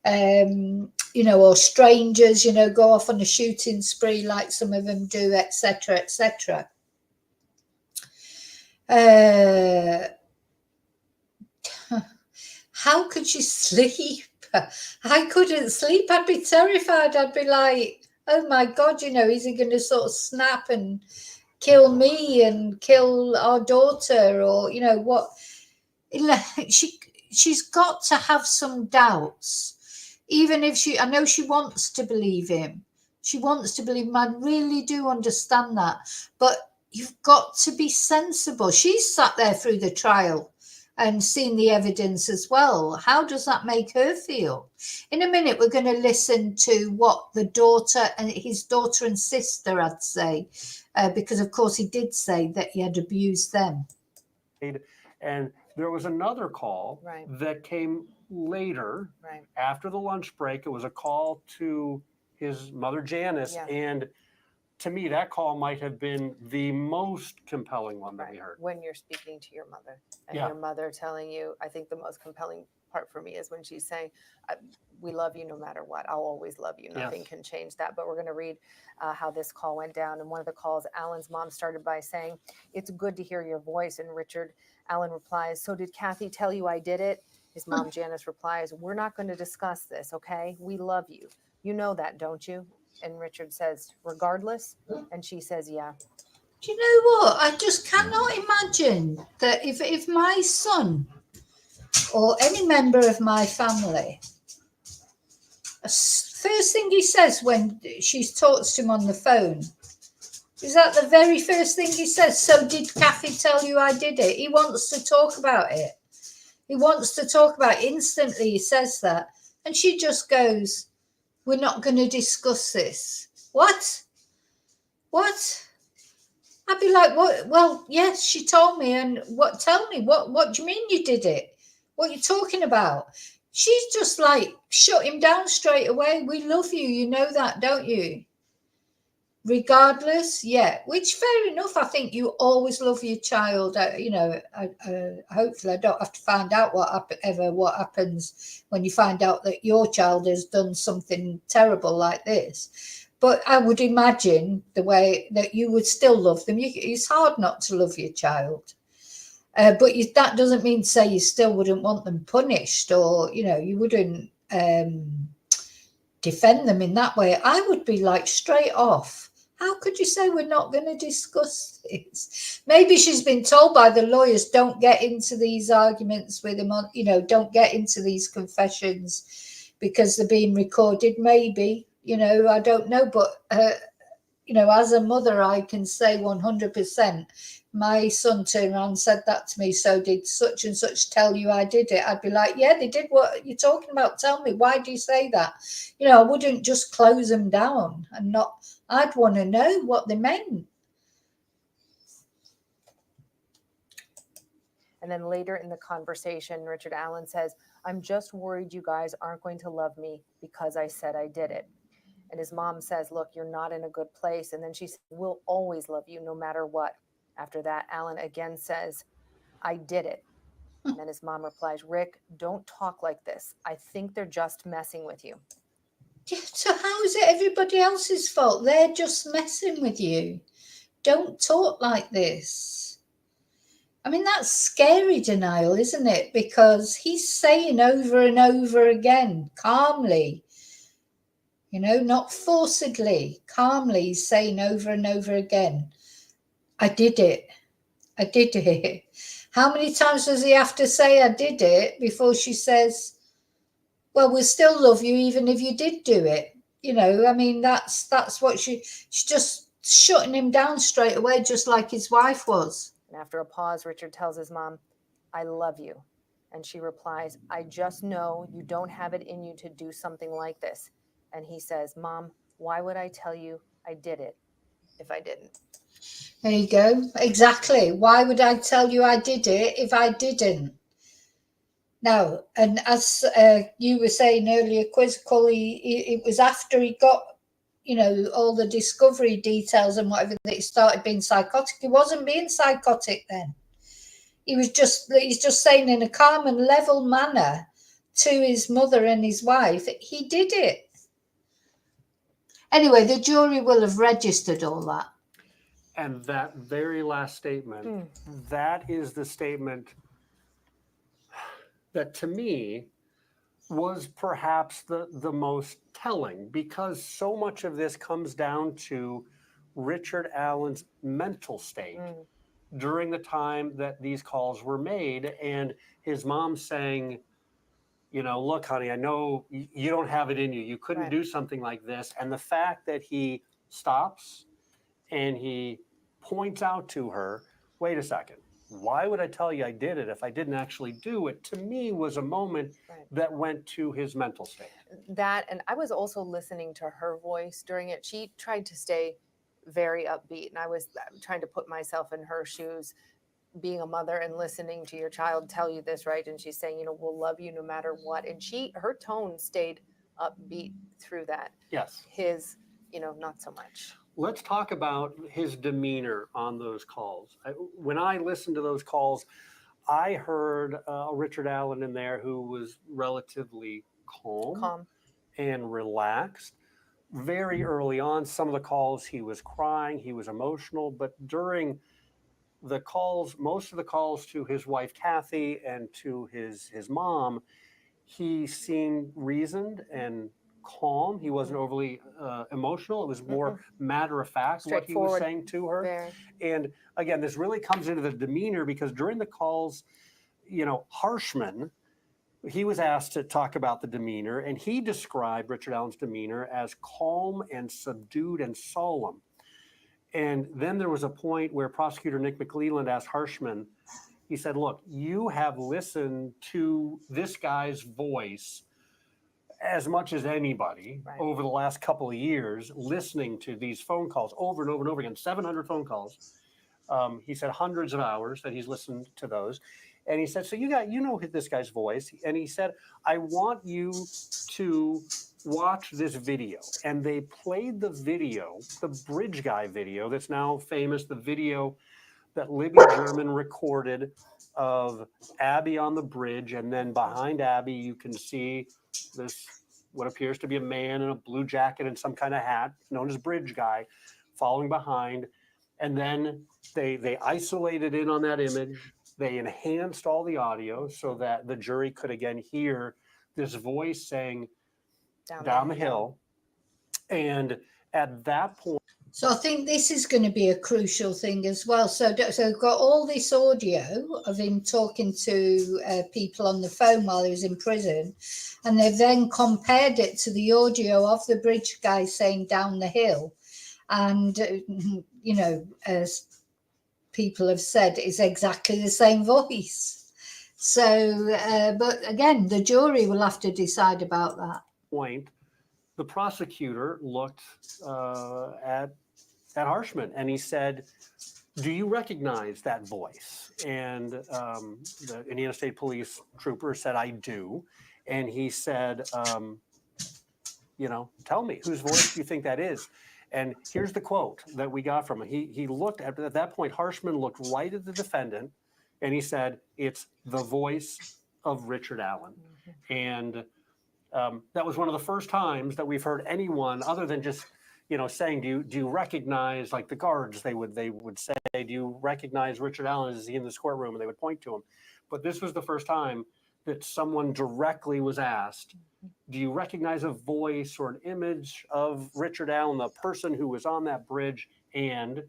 S1: you know, or strangers, you know, go off on a shooting spree like some of them do, etc., etc. How could you sleep? I couldn't sleep. I'd be terrified. I'd be like, oh my God, you know, is he going to sort of snap and kill me and kill our daughter? Or, you know, what? She's got to have some doubts. Even if I know she wants to believe him. She wants to believe him. I really do understand that. But you've got to be sensible. She's sat there through the trial and seen the evidence as well. How does that make her feel? In a minute, we're going to listen to what his daughter and sister had to say, because, of course, he did say that he had abused them.
S4: And there was another call that came later, after the lunch break. It was a call to his mother, Janice, and to me, that call might have been the most compelling one that we heard.
S6: When you're speaking to your mother, and your mother telling you, I think the most compelling part for me is when she's saying, we love you no matter what. I'll always love you. Nothing can change that. But we're going to read how this call went down. And one of the calls, Alan's mom started by saying, it's good to hear your voice. And Alan replies, so did Kathy tell you I did it? His mom, Janice, replies, we're not going to discuss this, okay? We love you. You know that, don't you? And Richard says, regardless? And she says, yeah.
S1: Do you know what? I just cannot imagine that if my son or any member of my family, first thing he says when she talks to him on the phone, is that the very first thing he says? So did Kathy tell you I did it? He wants to talk about it. He wants to talk about it. Instantly he says that. And she just goes, we're not going to discuss this. What? I'd be like, what? Well, yes, she told me. And what? Tell me, what do you mean you did it? What are you talking about? She's just like, shut him down straight away. We love you. You know that, don't you? regardless, yeah, which fair enough. I think you always love your child. Hopefully I don't have to find out what happens when you find out that your child has done something terrible like this. But I would imagine the way that you would still love them. It's hard not to love your child. But that doesn't mean to say you still wouldn't want them punished, or, you wouldn't defend them in that way. I would be like, straight off, how could you say we're not going to discuss this? Maybe she's been told by the lawyers, don't get into these arguments with him on, don't get into these confessions because they're being recorded. Maybe, I don't know. But, as a mother, I can say 100%, my son turned around and said that to me. So did such and such tell you I did it? I'd be like, yeah, they did. What you're talking about? Tell me, why do you say that? I wouldn't just close them down and not. I'd want to know what they meant.
S6: And then later in the conversation, Richard Allen says, I'm just worried you guys aren't going to love me because I said I did it. And his mom says, look, you're not in a good place. And then she says, we'll always love you no matter what. After that, Allen again says, I did it. And then his mom replies, Rick, don't talk like this. I think they're just messing with you.
S1: Yeah, so how is it everybody else's fault? They're just messing with you. Don't talk like this. I mean, that's scary denial, isn't it? Because he's saying over and over again, calmly, not forcedly, calmly, he's saying over and over again, I did it. I did it. How many times does he have to say I did it before she says, well, we'll still love you even if you did do it? I mean, that's what she's just shutting him down straight away, just like his wife was.
S6: And after a pause, Richard tells his mom, I love you. And she replies, I just know you don't have it in you to do something like this. And he says, Mom, why would I tell you I did it if I didn't?
S1: There you go. Exactly. Why would I tell you I did it if I didn't? Now, and as you were saying earlier, Quizzical, it was after he got, all the discovery details and whatever, that he started being psychotic. He wasn't being psychotic then. He's just saying in a calm and level manner to his mother and his wife, he did it. Anyway, the jury will have registered all that.
S4: And that very last statement, that is the statement that to me was perhaps the most telling, because so much of this comes down to Richard Allen's mental state during the time that these calls were made, and his mom saying, look, honey, I know you don't have it in you. You couldn't do something like this. And the fact that he stops and he points out to her, wait a second, why would I tell you I did it if I didn't actually do it? To me was a moment that went to his mental state.
S6: That, and I was also listening to her voice during it. She tried to stay very upbeat, and I was trying to put myself in her shoes, being a mother and listening to your child tell you this, right? And she's saying, we'll love you no matter what. And her tone stayed upbeat through that.
S4: Yes.
S6: His, not so much.
S4: Let's talk about his demeanor on those calls. When I listened to those calls, I heard Richard Allen in there who was relatively calm and relaxed. Very early on, some of the calls, he was crying, he was emotional, but during the calls, most of the calls to his wife, Kathy, and to his mom, he seemed reasoned and calm. He wasn't overly emotional. It was more matter of fact what he was saying to her.
S6: Very.
S4: And again, this really comes into the demeanor, because during the calls, Harshman, he was asked to talk about the demeanor, and he described Richard Allen's demeanor as calm and subdued and solemn. And then there was a point where prosecutor Nick McClelland asked Harshman, he said, look, you have listened to this guy's voice as much as anybody over the last couple of years, listening to these phone calls over and over and over again, 700 phone calls. He said hundreds of hours that he's listened to those. And he said, so you know this guy's voice. And he said, I want you to watch this video. And they played the video, the bridge guy video that's now famous, the video that Libby German recorded of Abbi on the bridge. And then behind Abbi, you can see this, what appears to be a man in a blue jacket and some kind of hat, known as bridge guy, following behind. And then they isolated in on that image. They enhanced all the audio so that the jury could again hear this voice saying down the hill. And at that point,
S1: so I think this is going to be a crucial thing as well. So we've got all this audio of him talking to people on the phone while he was in prison, and they've then compared it to the audio of the bridge guy saying down the hill. And, you know, as people have said, is exactly the same voice. So, but again, the jury will have to decide about that.
S4: Point, the prosecutor looked at Harshman and he said, do you recognize that voice? And the Indiana State Police trooper said, I do. And he said, you know, tell me, whose voice do you think that is? And here's the quote that we got from him. He looked at that point, Harshman looked right at the defendant and he said, it's the voice of Richard Allen. And that was one of the first times that we've heard anyone other than just, you know, saying, do you recognize, like the guards, they would say, do you recognize Richard Allen? Is he in this courtroom? And they would point to him. But this was the first time that someone directly was asked, do you recognize a voice or an image of Richard Allen, the person who was on that bridge, and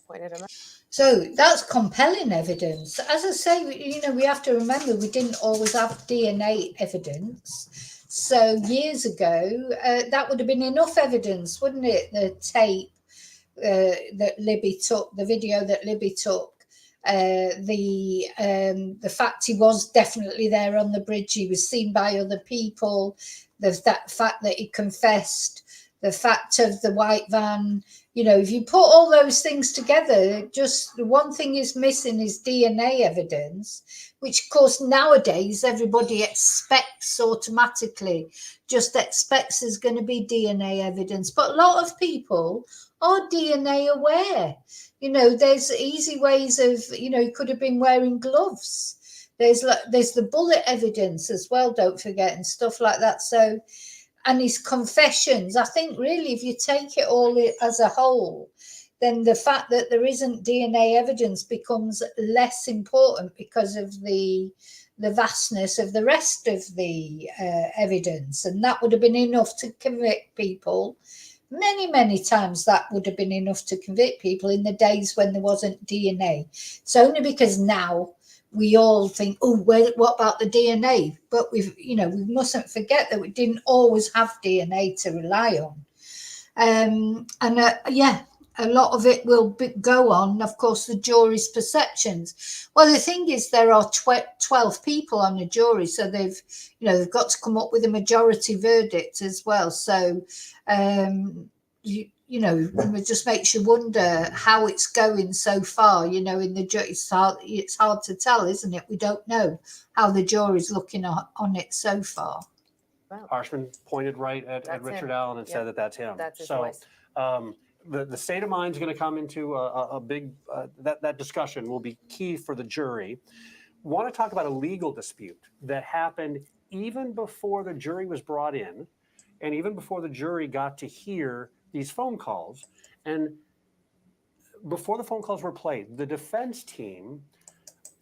S6: pointed him out?
S1: So that's compelling evidence. As I say, you know, we have to remember we didn't always have DNA evidence. So years ago, that would have been enough evidence, wouldn't it? The tape that Libby took, the video that Libby took, the fact he was definitely there on the bridge, he was seen by other people, that fact that he confessed, the fact of the white van. You know, if you put all those things together, just the one thing is missing is DNA evidence, which of course nowadays everybody expects automatically, just expects there's going to be DNA evidence. But a lot of people are DNA aware. You know, there's easy ways of, you know, he could have been wearing gloves. There's the bullet evidence as well, don't forget, and stuff like that. So, and his confessions, I think really if you take it all as a whole, then the fact that there isn't DNA evidence becomes less important because of the vastness of the rest of the evidence. And that would have been enough to convict people. Many, many times that would have been enough to convict people in the days when there wasn't DNA. It's only because now we all think, oh, well, what about the DNA? But we mustn't forget that we didn't always have DNA to rely on. A lot of it will go on, of course, the jury's perceptions. Well, the thing is, there are 12 people on the jury, so they've got to come up with a majority verdict as well. So, it just makes you wonder how it's going so far. You know, in the jury, it's hard to tell, isn't it? We don't know how the jury's looking on it so far.
S6: Wow.
S4: Harshman pointed right at Richard Allen and said that that's him.
S6: That's his
S4: so,
S6: voice.
S4: The state of mind is going to come into a big, that discussion will be key for the jury. Want to talk about a legal dispute that happened even before the jury was brought in and even before the jury got to hear these phone calls. And before the phone calls were played, the defense team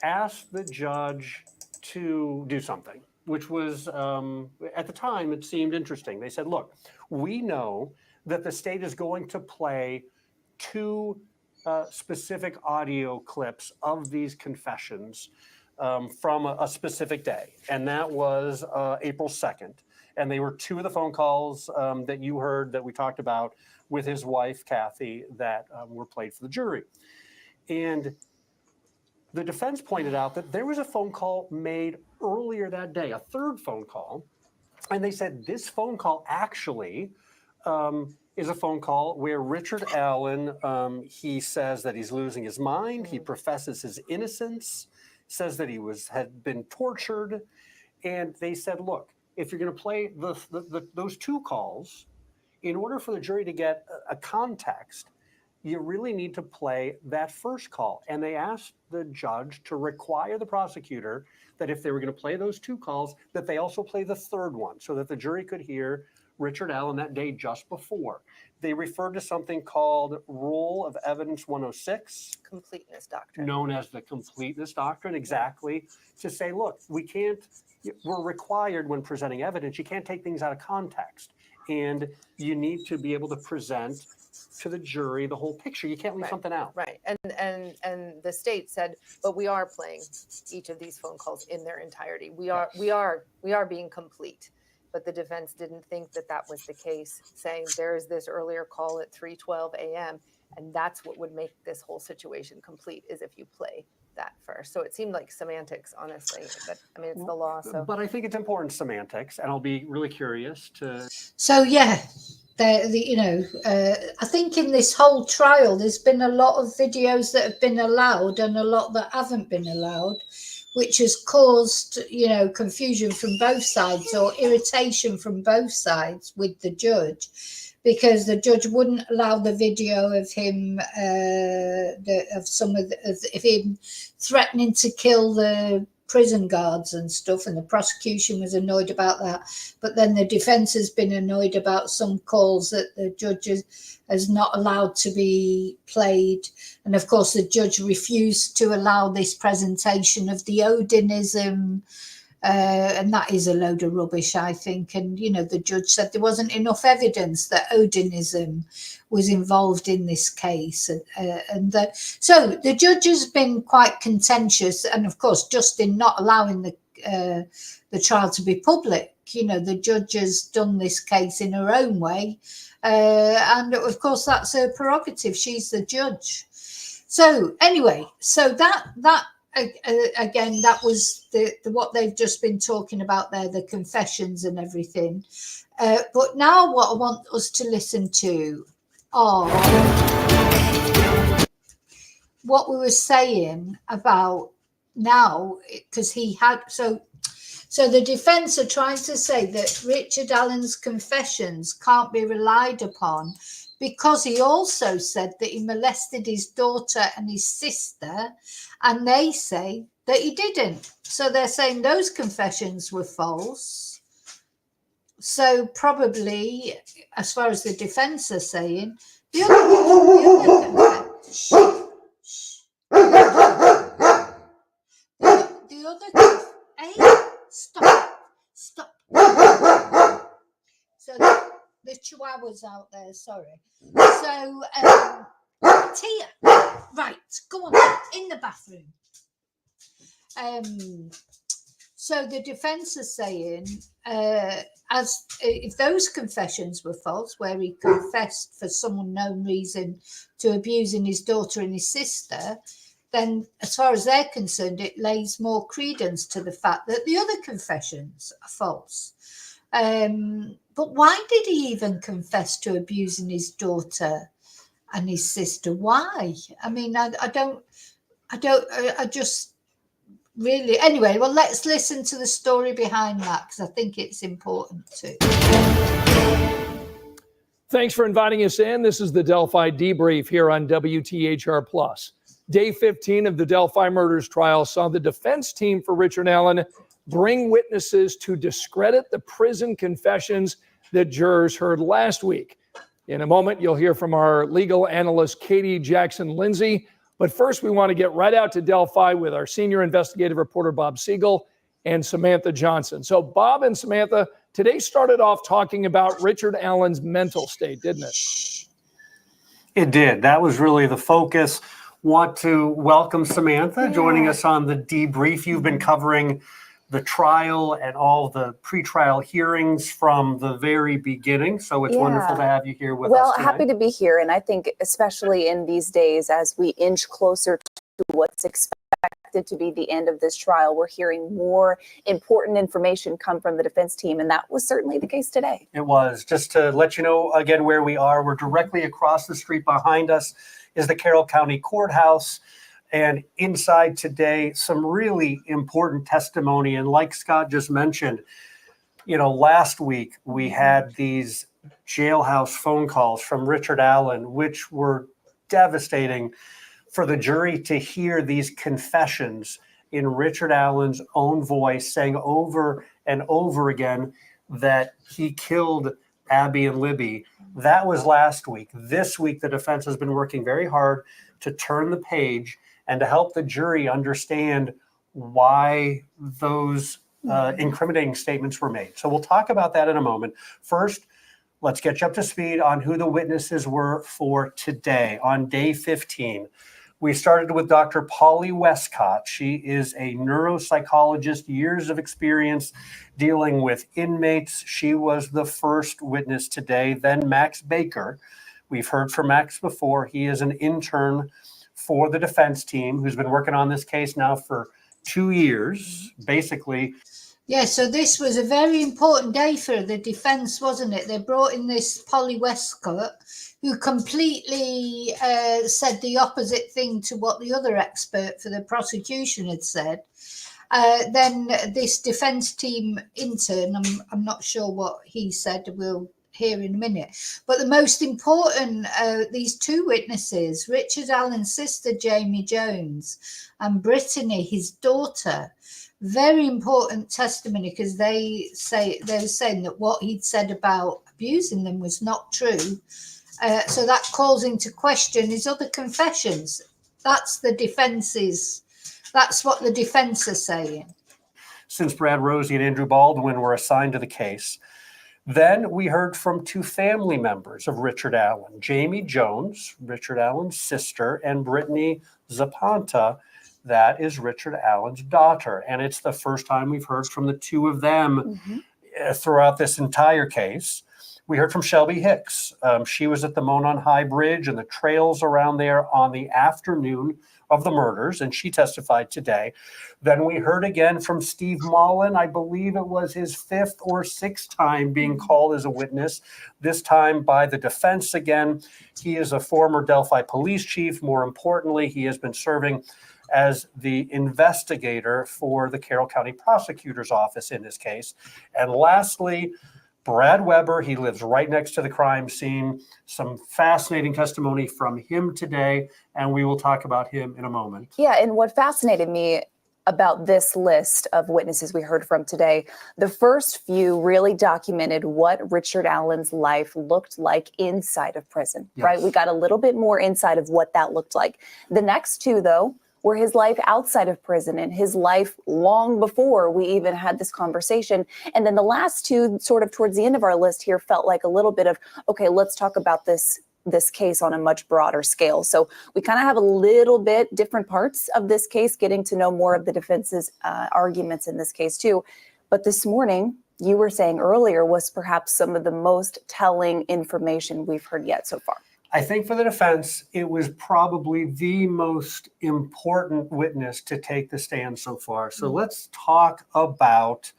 S4: asked the judge to do something, which was, at the time, it seemed interesting. They said, look, we know that the state is going to play two specific audio clips of these confessions from a specific day. And that was April 2nd. And they were two of the phone calls that you heard that we talked about with his wife, Kathy, that were played for the jury. And the defense pointed out that there was a phone call made earlier that day, a third phone call. And they said this phone call actually is a phone call where Richard Allen, he says that he's losing his mind. He professes his innocence. says that he had been tortured. And they said, look, if you're going to play those two calls, in order for the jury to get a context, you really need to play that first call. And they asked the judge to require the prosecutor that if they were going to play those two calls, that they also play the third one so that the jury could hear Richard Allen that day just before. They referred to something called Rule of Evidence 106.
S6: Completeness doctrine.
S4: Known as the completeness doctrine, exactly, to say, look, we're required when presenting evidence, you can't take things out of context. And you need to be able to present to the jury the whole picture. You can't leave something out.
S6: Right. And the state said, but we are playing each of these phone calls in their entirety. We are being complete. But the defense didn't think that that was the case, saying there is this earlier call at 3:12 a.m. and that's what would make this whole situation complete, is if you play that first. So it seemed like semantics, honestly. But I mean, it's the law. So,
S4: but I think it's important semantics, and I'll be really curious to.
S1: So yeah, I think in this whole trial, there's been a lot of videos that have been allowed and a lot that haven't been allowed, which has caused, confusion from both sides or irritation from both sides with the judge, because the judge wouldn't allow the video of him, of him threatening to kill the prison guards and stuff, and the prosecution was annoyed about that. But then the defense has been annoyed about some calls that the judge has not allowed to be played. And of course, the judge refused to allow this presentation of the Odinism, and that is a load of rubbish, I think. And, the judge said there wasn't enough evidence that Odinism was involved in this case. So the judge has been quite contentious. And of course, just in not allowing the trial to be public, the judge has done this case in her own way. And of course, that's her prerogative. She's the judge. So anyway, so that again, that was what they've just been talking about there, the confessions and everything. But now what I want us to listen to are what we were saying about now, because he had, so the defense are trying to say that Richard Allen's confessions can't be relied upon because he also said that he molested his daughter and his sister, and they say that he didn't. So they're saying those confessions were false. So probably, as far as the defense are saying, the other hey, stop. So the chihuahua's out there, sorry. So Tia, right, go on in the bathroom. So the defense is saying, as if those confessions were false, where he confessed for some unknown reason to abusing his daughter and his sister, then as far as they're concerned, it lays more credence to the fact that the other confessions are false. But why did he even confess to abusing his daughter and his sister? Why? I mean, I just really, anyway, well, let's listen to the story behind that, because I think it's important too.
S5: Thanks for inviting us in. This is the Delphi Debrief here on WTHR Plus. Day 15 of the Delphi murders trial saw the defense team for Richard Allen bring witnesses to discredit the prison confessions that jurors heard last week. In a moment, you'll hear from our legal analyst, Katie Jackson Lindsay. But first, we want to get right out to Delphi with our senior investigative reporter, Bob Siegel, and Samantha Johnson. So Bob and Samantha, today started off talking about Richard Allen's mental state, didn't it?
S4: It did. That was really the focus. Want to welcome Samantha joining us on the debrief. You've been covering the trial and all the pretrial hearings from the very beginning. So it's wonderful to have you here with us tonight.
S7: Well, happy to be here. And I think especially in these days, as we inch closer to what's expected to be the end of this trial, we're hearing more important information come from the defense team. And that was certainly the case today.
S4: It was. Just to let you know again where we are, we're directly across the street behind us is the Carroll County Courthouse. And inside today, some really important testimony. And like Scott just mentioned, last week we had these jailhouse phone calls from Richard Allen, which were devastating for the jury to hear these confessions in Richard Allen's own voice, saying over and over again that he killed Abbi and Libby. That was last week. This week, the defense has been working very hard to turn the page and to help the jury understand why those incriminating statements were made. So we'll talk about that in a moment. First, let's get you up to speed on who the witnesses were for today on day 15. We started with Dr. Polly Westcott. She is a neuropsychologist, years of experience dealing with inmates. She was the first witness today. Then Max Baker. We've heard from Max before. He is an intern for the defense team who's been working on this case now for 2 years, basically.
S1: Yeah, so this was a very important day for the defense, wasn't it? They brought in this Polly Westcott, who completely said the opposite thing to what the other expert for the prosecution had said. Then this defense team intern, I'm not sure what he said, we'll hear in a minute. But the most important, these two witnesses, Richard Allen's sister, Jamie Jones, and Brittany, his daughter, very important testimony, because they were saying that what he'd said about abusing them was not true. So that calls into question his other confessions. That's what the defense is saying.
S4: Since Brad Rosie and Andrew Baldwin were assigned to the case, then we heard from two family members of Richard Allen, Jamie Jones, Richard Allen's sister, and Brittany Zapanta, that is Richard Allen's daughter. And it's the first time we've heard from the two of them throughout this entire case. We heard from Shelby Hicks. She was at the Monon High Bridge and the trails around there on the afternoon of the murders, and she testified today. Then we heard again from Steve Mullen. I believe it was his 5th or 6th time being called as a witness, this time by the defense again. He is a former Delphi police chief. More importantly, he has been serving as the investigator for the Carroll County Prosecutor's Office in this case. And lastly, Brad Weber, he lives right next to the crime scene. Some fascinating testimony from him today, and we will talk about him in a moment.
S7: Yeah, and what fascinated me about this list of witnesses we heard from today, the first few really documented what Richard Allen's life looked like inside of prison, right? We got a little bit more insight of what that looked like. The next two, though, were his life outside of prison and his life long before we even had this conversation. And then the last two, sort of towards the end of our list here, felt like a little bit of, okay, let's talk about this case on a much broader scale. So we kind of have a little bit different parts of this case, getting to know more of the defense's arguments in this case too. But this morning, you were saying earlier, was perhaps some of the most telling information we've heard yet so far.
S4: I think for the defense, it was probably the most important witness to take the stand so far. So let's talk about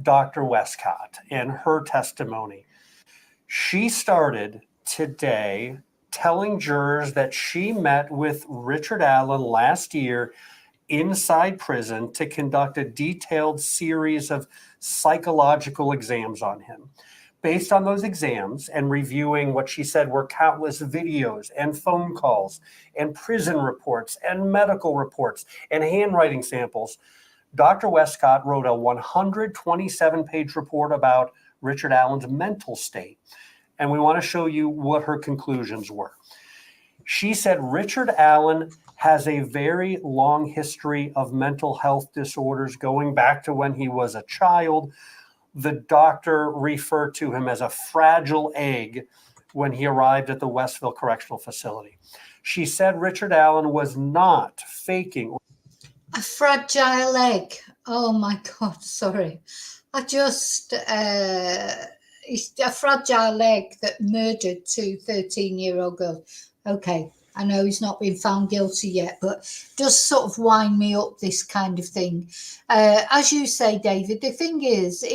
S4: Dr. Westcott and her testimony. She started today telling jurors that she met with Richard Allen last year inside prison to conduct a detailed series of psychological exams on him. Based on those exams and reviewing what she said were countless videos and phone calls and prison reports and medical reports and handwriting samples, Dr. Westcott wrote a 127-page report about Richard Allen's mental state. And we want to show you what her conclusions were. She said Richard Allen has a very long history of mental health disorders going back to when he was a child. The doctor referred to him as a fragile egg when he arrived at the Westville Correctional Facility. She said Richard Allen was not faking.
S1: A fragile egg. Oh my God, sorry. It's a fragile egg that murdered two 13-year-old girls. Okay, I know he's not been found guilty yet, but just sort of wind me up, this kind of thing. As you say, David, the thing is,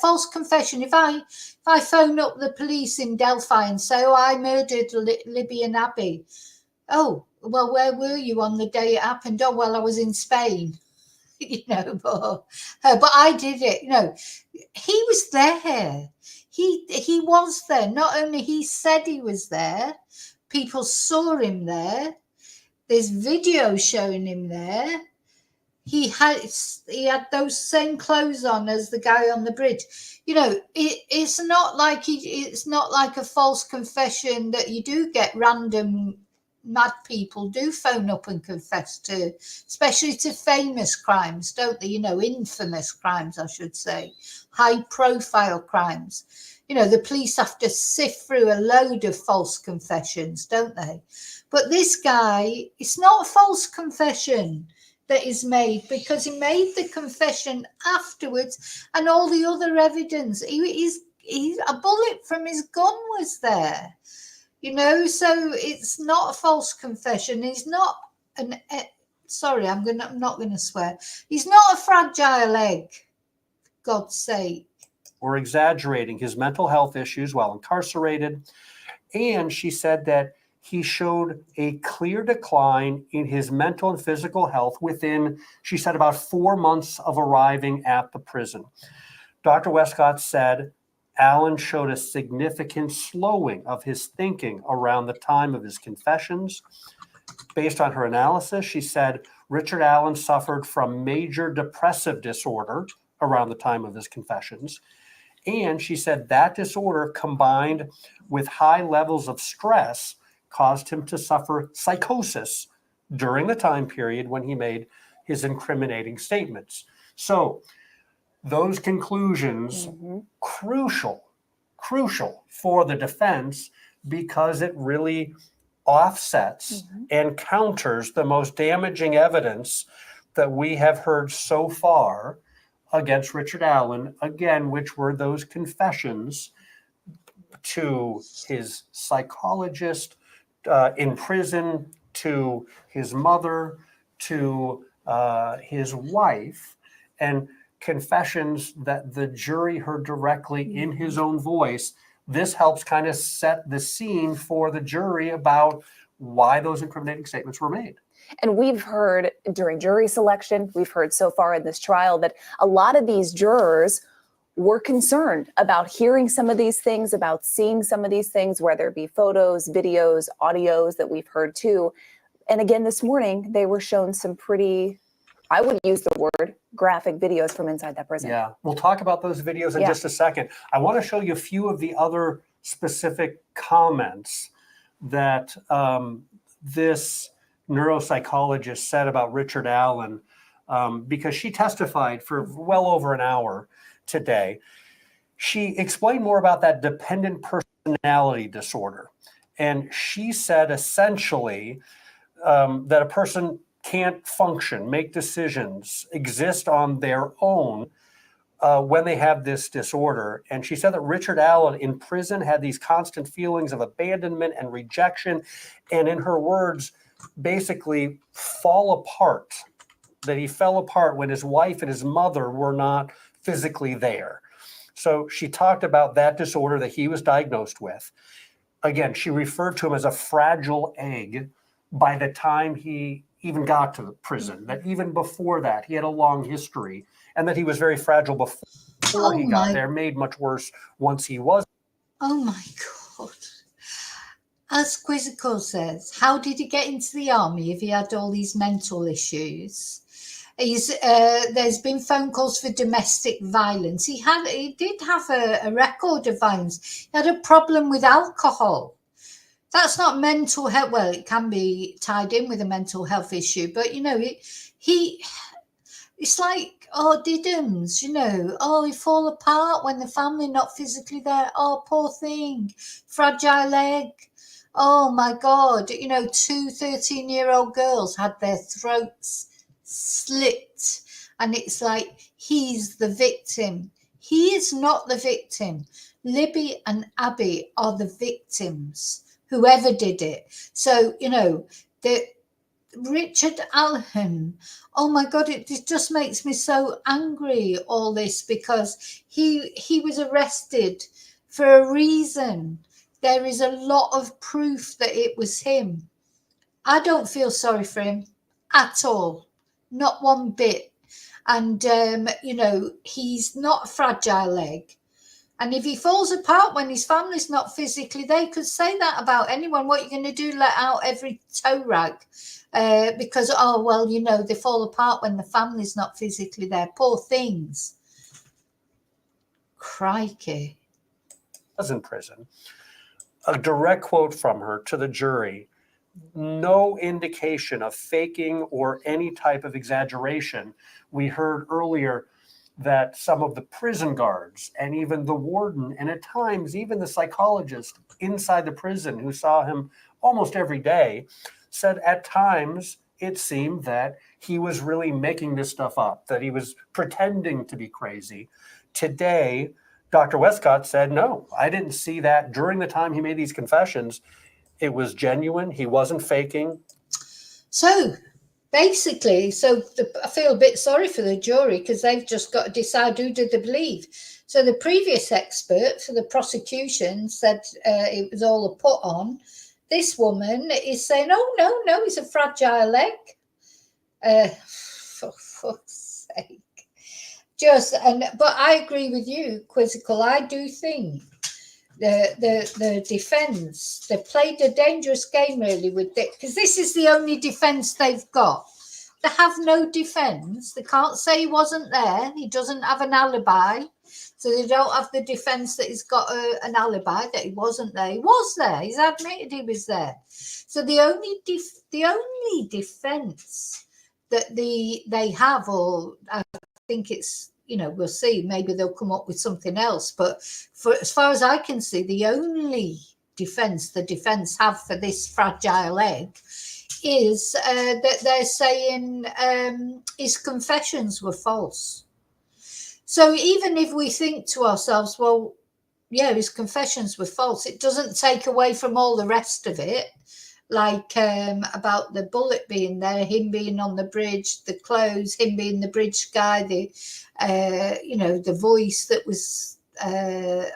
S1: false confession. If I phone up the police in Delphi and say, oh, I murdered Libby and Abbi. Oh, well, where were you on the day it happened? Oh, well, I was in Spain. But I did it. He was there. He was there. Not only he said he was there, people saw him there. There's video showing him there. He had those same clothes on as the guy on the bridge. It's not like a false confession that you do get. Random mad people do phone up and confess to, especially to famous crimes, don't they? Infamous crimes, I should say, high profile crimes. The police have to sift through a load of false confessions, don't they? But this guy, it's not a false confession that is made, because he made the confession afterwards, and all the other evidence. He's a bullet from his gun was there. So it's not a false confession. He's not sorry, I'm not going to swear. He's not a fragile egg, God's sake.
S4: Or exaggerating his mental health issues while incarcerated. And she said that he showed a clear decline in his mental and physical health within, she said, about 4 months of arriving at the prison. Dr. Westcott said Allen showed a significant slowing of his thinking around the time of his confessions. Based on her analysis, she said Richard Allen suffered from major depressive disorder around the time of his confessions. And she said that disorder, combined with high levels of stress, caused him to suffer psychosis during the time period when he made his incriminating statements. So those conclusions, crucial for the defense, because it really offsets and counters the most damaging evidence that we have heard so far against Richard Allen, again, which were those confessions to his psychologist in prison, to his mother, to his wife, and confessions that the jury heard directly in his own voice. This helps kind of set the scene for the jury about why those incriminating statements were made.
S7: And we've heard during jury selection, we've heard so far in this trial that a lot of these jurors were concerned about hearing some of these things, about seeing some of these things, whether it be photos, videos, audios that we've heard too. And again, this morning, they were shown some pretty, I would use the word, graphic videos from inside that prison.
S4: Yeah, we'll talk about those videos in just a second. I want to show you a few of the other specific comments that this neuropsychologist said about Richard Allen, because she testified for well over an hour today. She explained more about that dependent personality disorder. And she said essentially that a person can't function, make decisions, exist on their own when they have this disorder. And she said that Richard Allen in prison had these constant feelings of abandonment and rejection. And in her words, basically fall apart, that he fell apart when his wife and his mother were not physically there. So she talked about that disorder that he was diagnosed with. Again, she referred to him as a fragile egg by the time he even got to the prison, that even before that, he had a long history, and that he was very fragile before he got there, made much worse once he was.
S1: Oh my God. As Quizzical says, how did he get into the army if he had all these mental issues? There's been phone calls for domestic violence. He did have a record of violence. He had a problem with alcohol. That's not mental health. Well, it can be tied in with a mental health issue, but it's like, Diddums, he fall apart when the family not physically there. Oh, poor thing, fragile egg. Oh my God, 2 13-year-old girls had their throats slit, and it's like he's the victim. He is not the victim. Libby and Abbi are the victims, whoever did it. So, the Richard Allen, oh my God, it just makes me so angry, all this, because he was arrested for a reason. There is a lot of proof that it was him. I don't feel sorry for him at all, not one bit. And, you know, he's not a fragile leg. And if he falls apart when his family's not physically, they could say that about anyone. What are you going to do? Let out every toe rag? Because, oh, well, you know, they fall apart when the family's not physically there. Poor things. Crikey.
S4: Was in prison. A direct quote from her to the jury. No indication of faking or any type of exaggeration. We heard earlier that some of the prison guards and even the warden, and at times even the psychologist inside the prison who saw him almost every day, said at times it seemed that he was really making this stuff up, that he was pretending to be crazy. Today, Dr. Westcott said, no, I didn't see that during the time he made these confessions. It was genuine. He wasn't faking.
S1: So basically, I feel a bit sorry for the jury because they've just got to decide who do they believe. So the previous expert for the prosecution said it was all a put on. This woman is saying, oh, no, he's a fragile leg. For fuck's sake. But I agree with you, Quizzical. I do think the defense, they played a dangerous game really with it, because this is the only defense they've got. They have no defense. They can't say he wasn't there. He doesn't have an alibi. So they don't have the defense that he's got an alibi, that he wasn't there. He was there. He's admitted he was there. So the only defense that they have, or I think it's, you know, we'll see, maybe they'll come up with something else. But for as far as I can see, the only defense the defense have for this fragile leg is that they're saying his confessions were false. So even if we think to ourselves, well, yeah, his confessions were false, it doesn't take away from all the rest of it, like about the bullet being there, him being on the bridge, the clothes, him being the bridge guy, the you know, the voice that was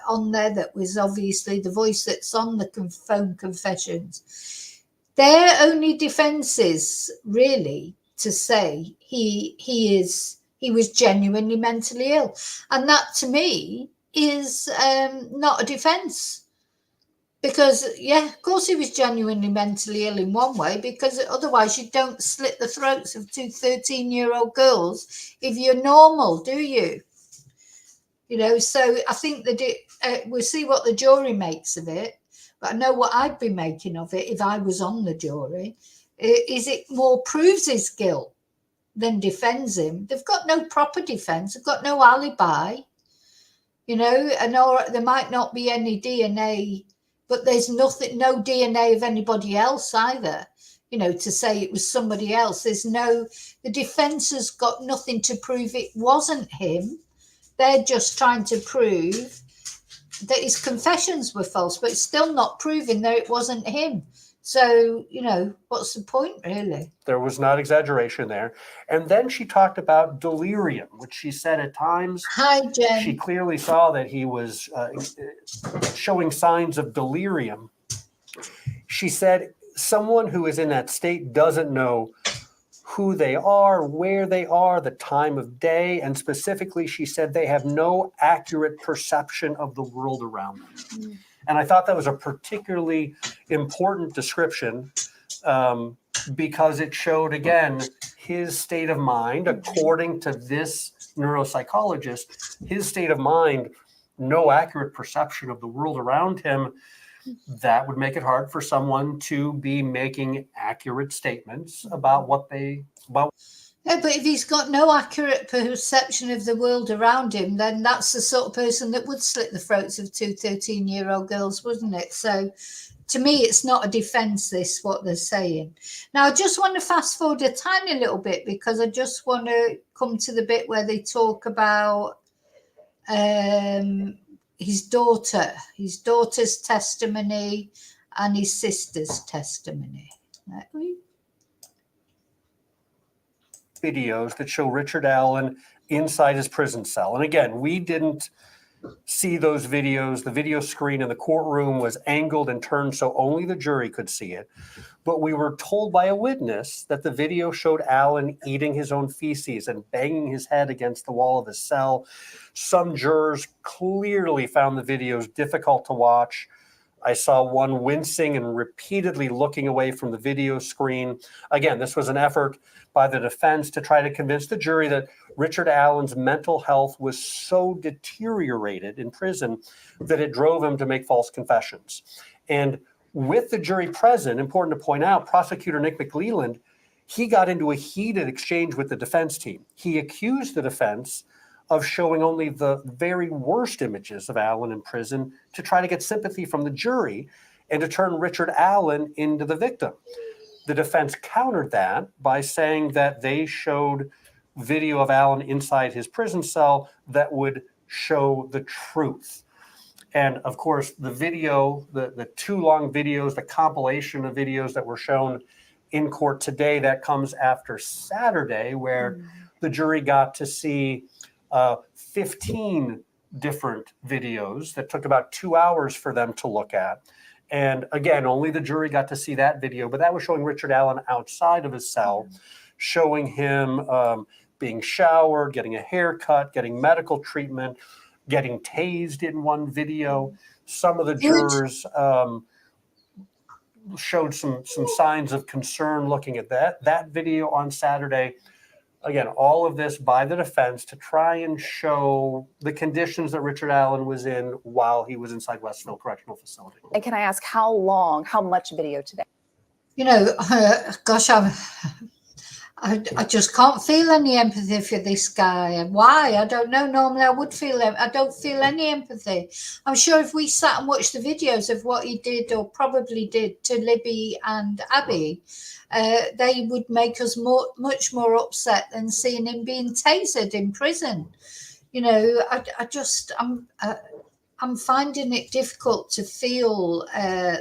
S1: on there, that was obviously the voice that's on the phone confessions. Their only defenses really to say he was genuinely mentally ill, and that to me is not a defense. Because, yeah, of course he was genuinely mentally ill in one way, because otherwise you don't slit the throats of two 13-year-old girls if you're normal, do you? You know, so I think that we'll see what the jury makes of it. But I know what I'd be making of it if I was on the jury. Is it more proves his guilt than defends him? They've got no proper defense. They've got no alibi. You know, and or there might not be any DNA, but there's no DNA of anybody else either, you know, to say it was somebody else. The defense has got nothing to prove it wasn't him. They're just trying to prove that his confessions were false, but it's still not proving that it wasn't him. So, you know, what's the point, really?
S4: There was not exaggeration there. And then she talked about delirium, which she said at times.
S1: Hi, Jen.
S4: She clearly saw that he was showing signs of delirium. She said someone who is in that state doesn't know who they are, where they are, the time of day. And specifically, she said they have no accurate perception of the world around them. And I thought that was a particularly important description because it showed, again, his state of mind, according to this neuropsychologist, his state of mind, no accurate perception of the world around him. That would make it hard for someone to be making accurate statements about
S1: Yeah, but if he's got no accurate perception of the world around him, then that's the sort of person that would slit the throats of two 13-year-old girls, wouldn't it? So to me, it's not a defense, this, what they're saying. Now, I just want to fast forward a tiny little bit, because I just want to come to the bit where they talk about his daughter's testimony and his sister's testimony.
S4: videos that show Richard Allen inside his prison cell. And again, we didn't see those videos. The video screen in the courtroom was angled and turned so only the jury could see it. But we were told by a witness that the video showed Alan eating his own feces and banging his head against the wall of his cell. Some jurors clearly found the videos difficult to watch. I saw one wincing and repeatedly looking away from the video screen. Again, this was an effort by the defense to try to convince the jury that Richard Allen's mental health was so deteriorated in prison that it drove him to make false confessions. And with the jury present, important to point out, prosecutor Nick McLeland, he got into a heated exchange with the defense team. He accused the defense of showing only the very worst images of Allen in prison to try to get sympathy from the jury and to turn Richard Allen into the victim. The defense countered that by saying that they showed video of Allen inside his prison cell that would show the truth. And of course, the video, the two long videos, the compilation of videos that were shown in court today, that comes after Saturday, where the jury got to see 15 different videos that took about 2 hours for them to look at. And again, only the jury got to see that video, but that was showing Richard Allen outside of his cell, showing him being showered, getting a haircut, getting medical treatment, getting tased in one video. Some of the jurors showed some signs of concern looking at that video on Saturday. Again, all of this by the defense to try and show the conditions that Richard Allen was in while he was inside Westville Correctional Facility.
S7: And can I ask how much video today?
S1: You know, gosh, I just can't feel any empathy for this guy. Why? I don't know. Normally I would feel it. I don't feel any empathy. I'm sure if we sat and watched the videos of what he did or probably did to Libby and Abbi, they would make us much more upset than seeing him being tasered in prison. You know, I'm finding it difficult to feel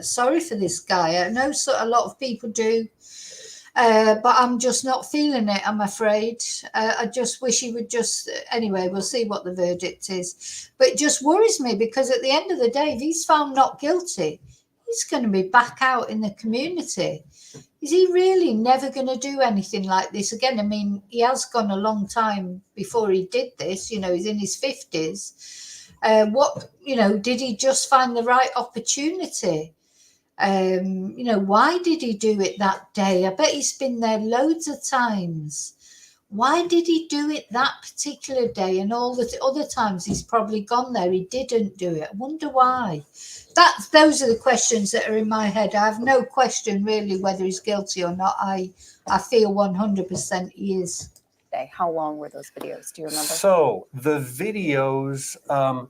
S1: sorry for this guy. I know a lot of people do. But I'm just not feeling it, I'm afraid. I just wish he would anyway, we'll see what the verdict is. But it just worries me because at the end of the day, if he's found not guilty, he's going to be back out in the community. Is he really never going to do anything like this again? I mean, he has gone a long time before he did this. You know, he's in his 50s. Did he just find the right opportunity? Why did he do it that day? I bet he's been there loads of times. Why did he do it that particular day? And all the other times he's probably gone there, he didn't do it. I wonder why. Those are the questions that are in my head. I have no question really whether he's guilty or not. I feel 100% he is.
S7: How long were those videos? Do you remember?
S4: So the videos,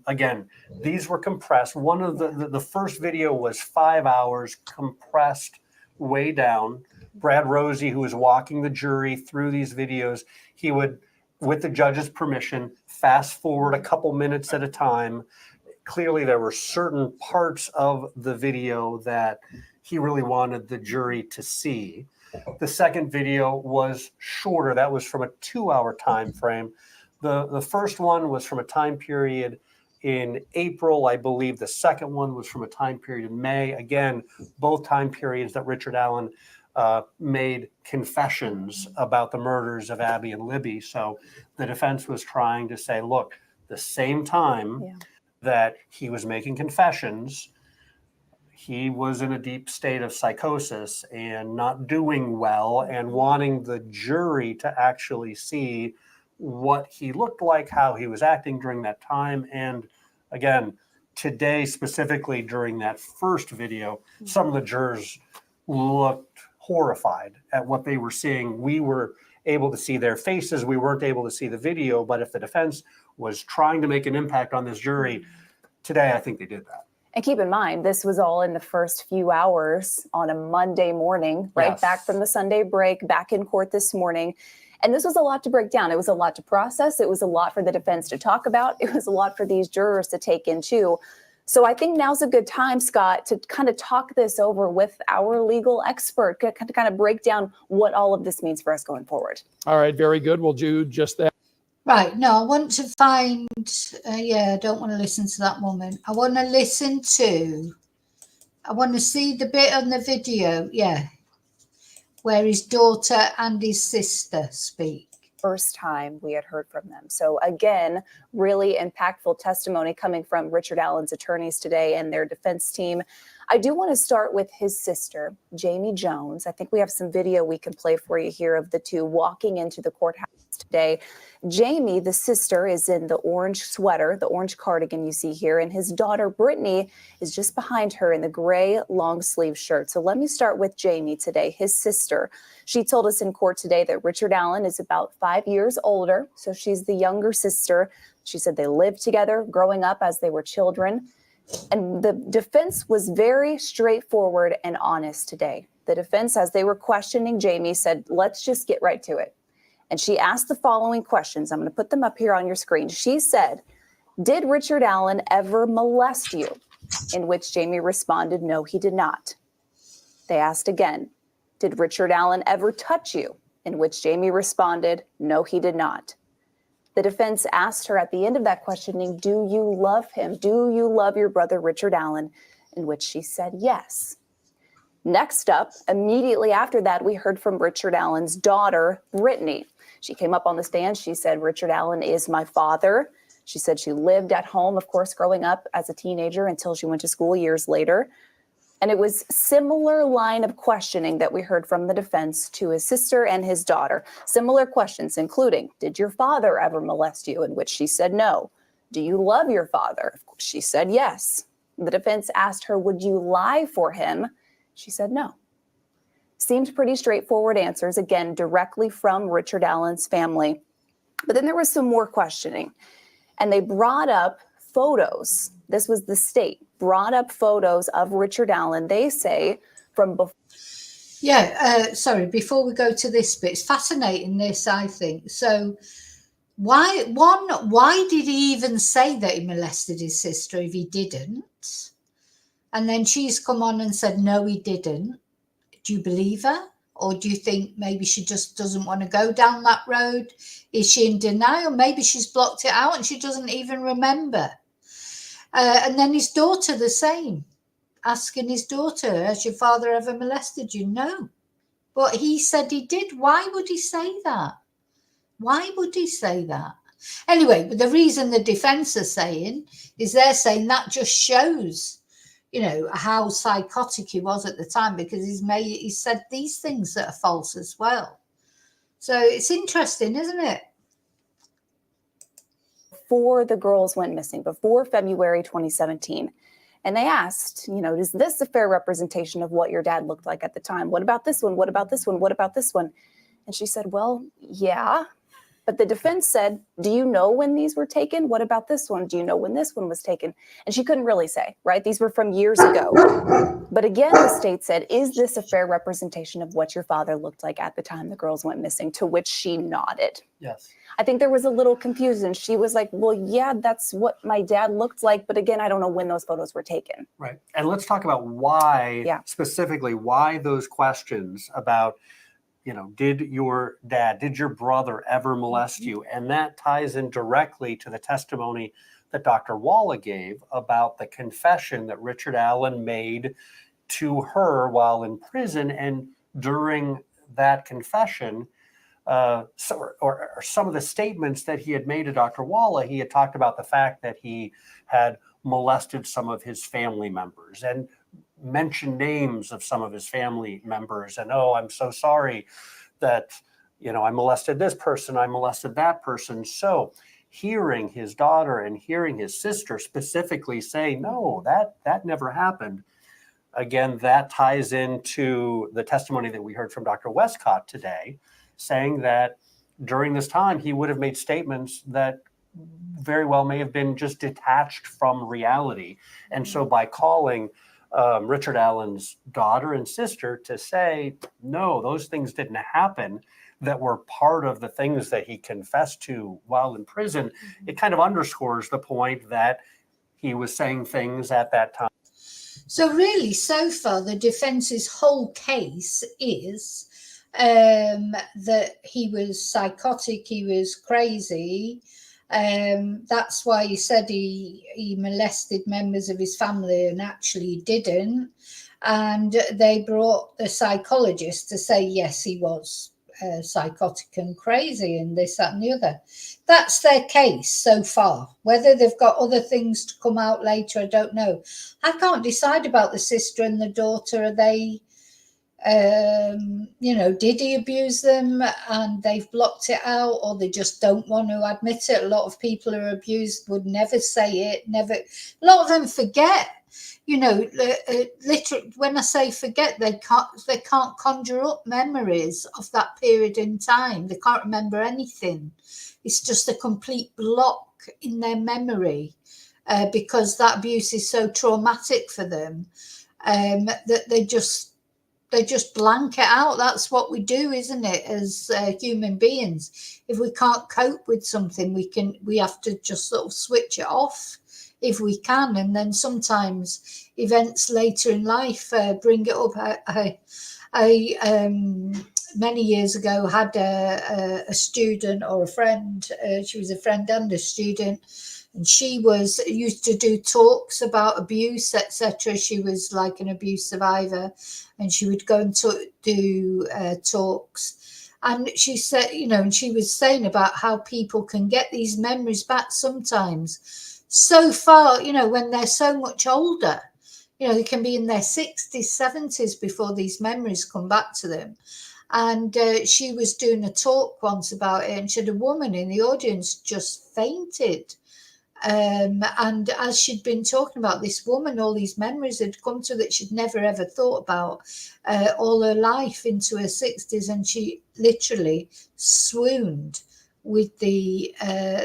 S4: again, these were compressed. One of the first video was 5 hours, compressed way down. Brad Rosie, who was walking the jury through these videos, he would, with the judge's permission, fast forward a couple minutes at a time. Clearly, there were certain parts of the video that he really wanted the jury to see. The second video was shorter. That was from a 2-hour time frame. The first one was from a time period in April. I believe the second one was from a time period in May. Again, both time periods that Richard Allen made confessions about the murders of Abbi and Libby. So the defense was trying to say, look, the same time that he was making confessions, he was in a deep state of psychosis and not doing well and wanting the jury to actually see what he looked like, how he was acting during that time. And again, today, specifically during that first video, some of the jurors looked horrified at what they were seeing. We were able to see their faces. We weren't able to see the video, but if the defense was trying to make an impact on this jury today, I think they did that.
S7: And keep in mind, this was all in the first few hours on a Monday morning, right?
S4: Yes.
S7: Back from the Sunday break, back in court this morning. And this was a lot to break down. It was a lot to process. It was a lot for the defense to talk about. It was a lot for these jurors to take in too. So I think now's a good time, Scott, to kind of talk this over with our legal expert, to kind of break down what all of this means for us going forward.
S5: All right, very good. We'll do just that.
S1: Right, no, I want to find, I don't want to listen to that moment. I want to see the bit on the video, where his daughter and his sister speak.
S7: First time we had heard from them. So again, really impactful testimony coming from Richard Allen's attorneys today and their defense team. I do want to start with his sister, Jamie Jones. I think we have some video we can play for you here of the two walking into the courthouse today. Jamie, the sister, is in the orange sweater, the orange cardigan you see here, and his daughter, Brittany, is just behind her in the gray long sleeve shirt. So let me start with Jamie today, his sister. She told us in court today that Richard Allen is about 5 years older, so she's the younger sister. She said they lived together growing up as they were children. And the defense was very straightforward and honest today. The defense, as they were questioning Jamie, said, let's just get right to it. And she asked the following questions. I'm going to put them up here on your screen. She said, did Richard Allen ever molest you? In which Jamie responded, no, he did not. They asked again, did Richard Allen ever touch you? In which Jamie responded, no, he did not. The defense asked her at the end of that questioning, do you love him? Do you love your brother, Richard Allen? In which she said yes. Next up, immediately after that, we heard from Richard Allen's daughter, Brittany. She came up on the stand. She said, Richard Allen is my father. She said she lived at home, of course, growing up as a teenager until she went to school years later. And it was similar line of questioning that we heard from the defense to his sister and his daughter. Similar questions, including, did your father ever molest you? In which she said no. Do you love your father? She said yes. The defense asked her, would you lie for him? She said no. Seemed pretty straightforward answers, again, directly from Richard Allen's family. But then there was some more questioning. And they brought up photos. This was the state, brought up photos of Richard Allen, they say, from before.
S1: Before we go to this bit, it's fascinating, this, I think. So why did he even say that he molested his sister if he didn't? And then she's come on and said, no, he didn't. Do you believe her? Or do you think maybe she just doesn't want to go down that road? Is she in denial? Maybe she's blocked it out and she doesn't even remember. And then his daughter, the same. Asking his daughter, has your father ever molested you? No. But he said he did. Why would he say that? Why would he say that? Anyway, the reason the defense are saying is they're saying that just shows, how psychotic he was at the time, because he said these things that are false as well. So it's interesting, isn't it?
S7: Before the girls went missing, before February 2017. And they asked, is this a fair representation of what your dad looked like at the time? What about this one? What about this one? What about this one? And she said, well, yeah. But the defense said, do you know when these were taken? What about this one? Do you know when this one was taken? And she couldn't really say, right? These were from years ago. But again, the state said, is this a fair representation of what your father looked like at the time the girls went missing? To which she nodded.
S4: Yes.
S7: I think there was a little confusion. She was like, well, yeah, that's what my dad looked like. But again, I don't know when those photos were taken.
S4: Right. And let's talk about specifically why those questions about, did your brother ever molest you? And that ties in directly to the testimony that Dr. Walla gave about the confession that Richard Allen made to her while in prison. And during that confession, some of the statements that he had made to Dr. Walla, he had talked about the fact that he had molested some of his family members and mentioned names of some of his family members. And, oh, I'm so sorry that, I molested this person, I molested that person. So hearing his daughter and hearing his sister specifically say, no, that never happened. Again, that ties into the testimony that we heard from Dr. Westcott today, saying that during this time, he would have made statements that very well may have been just detached from reality. And so by calling Richard Allen's daughter and sister to say, no, those things didn't happen, that were part of the things that he confessed to while in prison, it kind of underscores the point that he was saying things at that time.
S1: So really, so far, the defense's whole case is that he was psychotic, he was crazy. That's why he said he molested members of his family, and actually didn't. And they brought the psychologist to say, yes, he was psychotic and crazy and this, that and the other. That's their case so far. Whether they've got other things to come out later, I don't know. I can't decide about the sister and the daughter. Are they, did he abuse them and they've blocked it out, or they just don't want to admit it? A lot of people who are abused would never say it, never. A lot of them forget. Literally, when I say forget, they can't conjure up memories of that period in time. They can't remember anything. It's just a complete block in their memory because that abuse is so traumatic for them that they just blank it out. That's what we do, isn't it, as human beings? If we can't cope with something, we have to just sort of switch it off if we can. And then sometimes events later in life bring it up. I many years ago had a student or a friend. She was a friend and a student, and she used to do talks about abuse, etc. She was like an abuse survivor, and she would go and do talks. And she said, and she was saying about how people can get these memories back sometimes so far, when they're so much older. They can be in their 60s, 70s before these memories come back to them. And she was doing a talk once about it, and she had a woman in the audience just fainted. And as she'd been talking about this woman, all these memories had come to her that she'd never ever thought about all her life into her 60s, and she literally swooned with the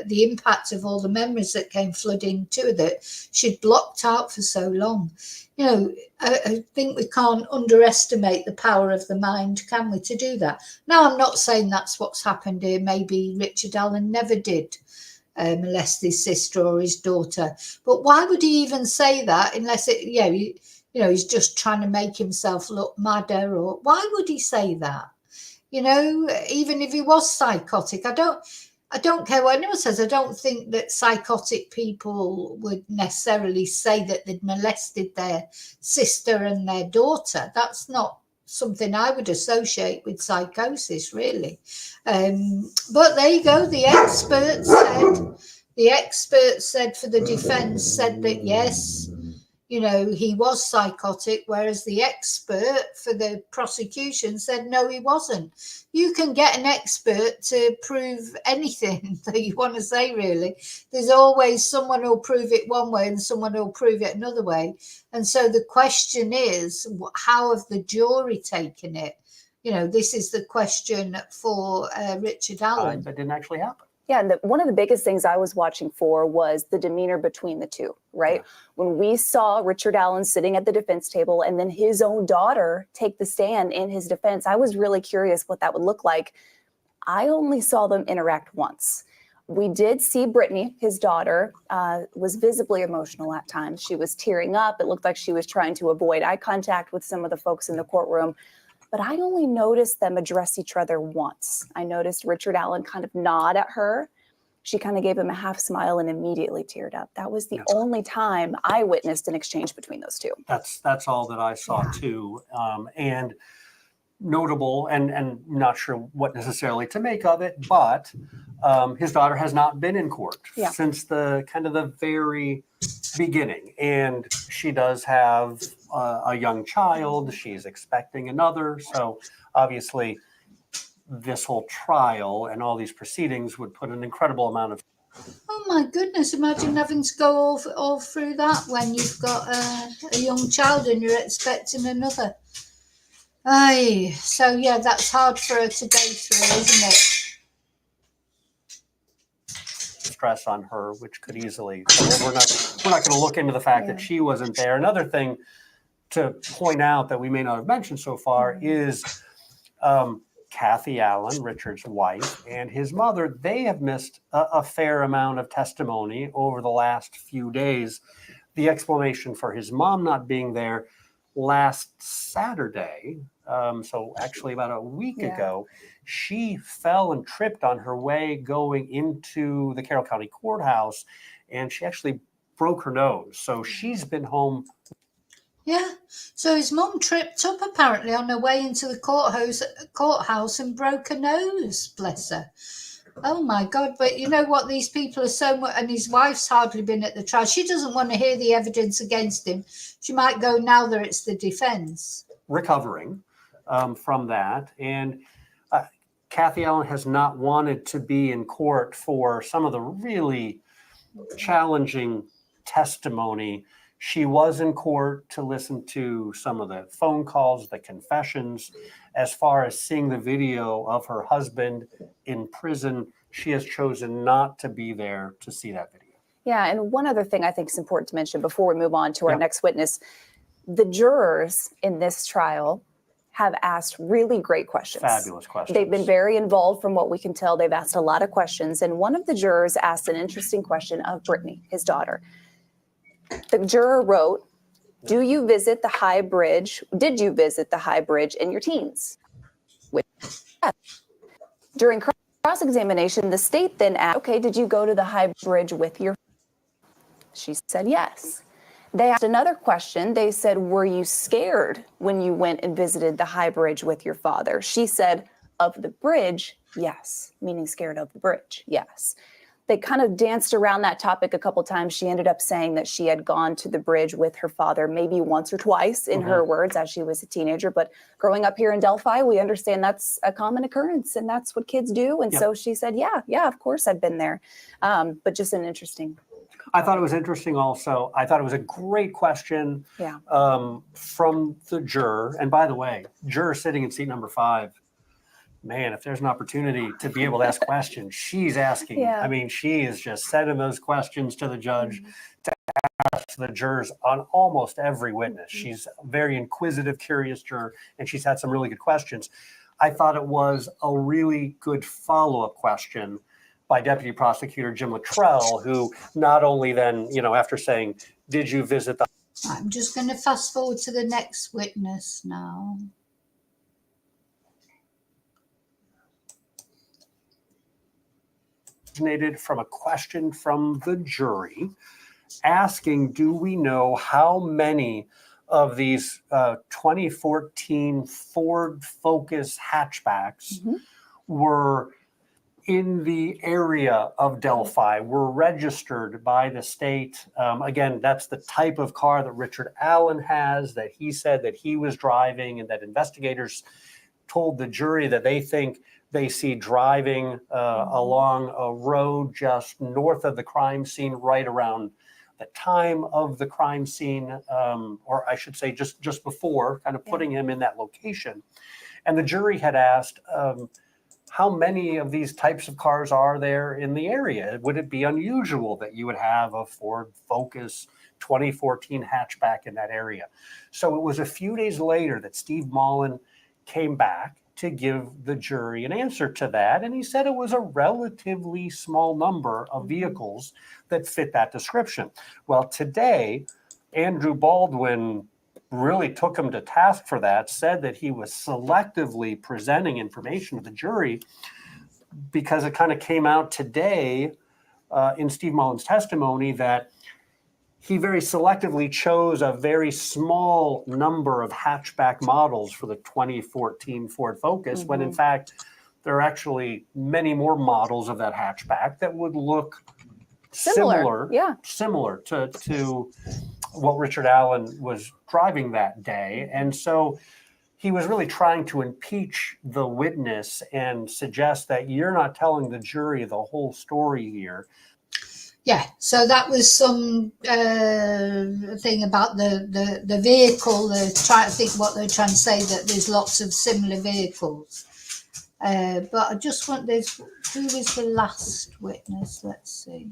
S1: impact of all the memories that came flooding to her that she'd blocked out for so long. I think we can't underestimate the power of the mind, can we, to do that? Now, I'm not saying that's what's happened here. Maybe Richard Allen never did molest his sister or his daughter, but why would he even say that unless he's just trying to make himself look madder? Or why would he say that? Even if he was psychotic, I don't care what anyone says. I don't think that psychotic people would necessarily say that they'd molested their sister and their daughter. That's not something I would associate with psychosis, really. But there you go. The experts said for the defense said that yes, he was psychotic, whereas the expert for the prosecution said no, he wasn't. You can get an expert to prove anything that you want to say, really. There's always someone who'll prove it one way and someone who'll prove it another way. And so the question is, how have the jury taken it? This is the question for Richard Allen.
S4: That didn't actually happen.
S7: Yeah, and one of the biggest things I was watching for was the demeanor between the two, right? Yeah. When we saw Richard Allen sitting at the defense table and then his own daughter take the stand in his defense, I was really curious what that would look like. I only saw them interact once. We did see Brittany, his daughter, was visibly emotional at times. She was tearing up. It looked like she was trying to avoid eye contact with some of the folks in the courtroom. But I only noticed them address each other once. I noticed Richard Allen kind of nod at her. She kind of gave him a half smile and immediately teared up. That was the only time I witnessed an exchange between those two.
S4: That's all that I saw too. And notable, and not sure what necessarily to make of it, but his daughter has not been in court since the very beginning. And she does have a young child. She's expecting another. So obviously this whole trial and all these proceedings would put an incredible amount of.
S1: Oh my goodness, imagine having to go all through that when you've got a young child and you're expecting another. So yeah, that's hard for her to go through, isn't it?
S4: Stress on her, which could easily. We're not going to look into the fact that she wasn't there. Another thing to point out that we may not have mentioned so far is Kathy Allen, Richard's wife, and his mother. They have missed a fair amount of testimony over the last few days. The explanation for his mom not being there last Saturday, so actually about a week ago, she fell and tripped on her way going into the Carroll County Courthouse, and she actually broke her nose. So she's been home.
S1: Yeah. So his mum tripped up apparently on her way into the courthouse and broke her nose. Bless her. Oh my God. But you know what? These people are so much, and his wife's hardly been at the trial. She doesn't want to hear the evidence against him. She might go now that it's the defense.
S4: Recovering from that. And Kathy Allen has not wanted to be in court for some of the really challenging testimony. She was in court to listen to some of the phone calls, the confessions. As far as seeing the video of her husband in prison, she has chosen not to be there to see that video.
S7: Yeah, and one other thing I think is important to mention before we move on to our next witness, the jurors in this trial have asked really great questions.
S4: Fabulous questions.
S7: They've been very involved from what we can tell. They've asked a lot of questions. And one of the jurors asked an interesting question of Brittany, his daughter. The juror wrote, "Do you visit the High Bridge? Did you visit the High Bridge in your teens?" During cross-examination, the state then asked, "Okay, did you go to the High Bridge with your?" She said yes. They asked another question. They said, "Were you scared when you went and visited the High Bridge with your father?" She said, "Of the bridge, yes," meaning scared of the bridge, yes. They kind of danced around that topic a couple times. She ended up saying that she had gone to the bridge with her father maybe once or twice, in her words, as she was a teenager. But growing up here in Delphi, we understand that's a common occurrence and that's what kids do. And so she said, yeah, of course I've been there. But just an interesting.
S4: I thought it was interesting also. I thought it was a great question from the juror. And by the way, juror sitting in seat number 5, man, if there's an opportunity to be able to ask questions, she's asking. I mean, she is just sending those questions to the judge to ask the jurors on almost every witness. She's a very inquisitive, curious juror, and she's had some really good questions. I thought it was a really good follow-up question by Deputy Prosecutor Jim Luttrell, who not only then, after saying, "Did you visit the..."
S1: I'm just going to fast forward to the next witness now.
S4: Originated from a question from the jury asking, do we know how many of these 2014 Ford Focus hatchbacks were in the area of Delphi, were registered by the state? Again, that's the type of car that Richard Allen has, that he said that he was driving, and that investigators told the jury that they think they see driving along a road just north of the crime scene, right around the time of the crime scene, or I should say just before, kind of putting him in that location. And the jury had asked, how many of these types of cars are there in the area? Would it be unusual that you would have a Ford Focus 2014 hatchback in that area? So it was a few days later that Steve Mullen came back to give the jury an answer to that. And he said it was a relatively small number of vehicles that fit that description. Well, today, Andrew Baldwin really took him to task for that, said that he was selectively presenting information to the jury, because it kind of came out today in Steve Mullen's testimony that he very selectively chose a very small number of hatchback models for the 2014 Ford Focus, when in fact, there are actually many more models of that hatchback that would look similar to what Richard Allen was driving that day. And so he was really trying to impeach the witness and suggest that you're not telling the jury the whole story here.
S1: Yeah, so that was some thing about the vehicle. They're trying to think what they're trying to say, that there's lots of similar vehicles. But I just want this, who was the last witness? Let's see.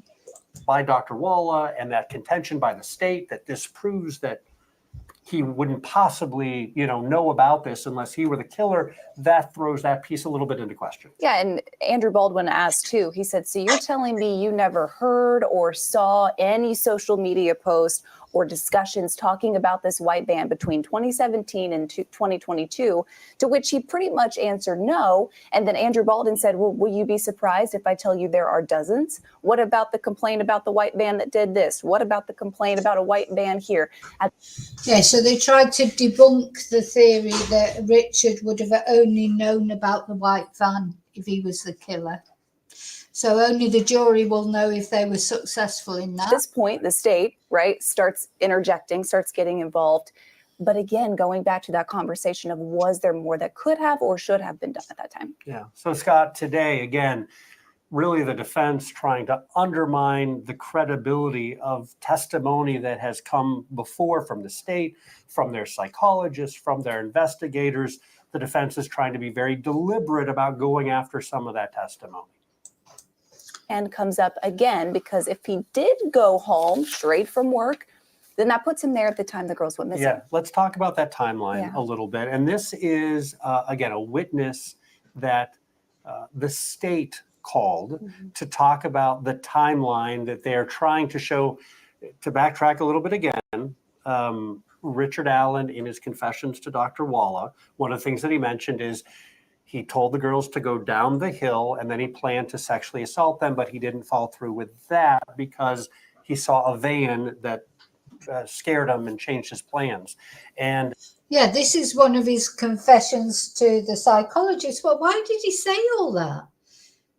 S4: By Dr. Walla, and that contention by the state that this proves that he wouldn't possibly, know about this unless he were the killer, that throws that piece a little bit into question.
S7: Yeah, and Andrew Baldwin asked too. He said, "So you're telling me you never heard or saw any social media post or discussions talking about this white van between 2017 and 2022, to which he pretty much answered no. And then Andrew Baldwin said, well, will you be surprised if I tell you there are dozens? What about the complaint about the white van that did this? What about the complaint about a white van here?
S1: Yeah, so they tried to debunk the theory that Richard would have only known about the white van if he was the killer. So only the jury will know if they were successful in that.
S7: At this point, the state, right, starts interjecting, starts getting involved. But again, going back to that conversation of was there more that could have or should have been done at that time?
S4: Yeah. So Scott, today, again, really the defense trying to undermine the credibility of testimony that has come before from the state, from their psychologists, from their investigators. The defense is trying to be very deliberate about going after some of that testimony.
S7: And comes up again because if he did go home straight from work, then that puts him there at the time the girls went missing.
S4: Yeah, let's talk about that timeline a little bit. And this is, again, a witness that the state called to talk about the timeline that they're trying to show. To backtrack a little bit again, Richard Allen, in his confessions to Dr. Walla, one of the things that he mentioned is he told the girls to go down the hill and then he planned to sexually assault them, but he didn't follow through with that because he saw a van that scared him and changed his plans. And
S1: yeah, this is one of his confessions to the psychologist. Well, why did he say all that?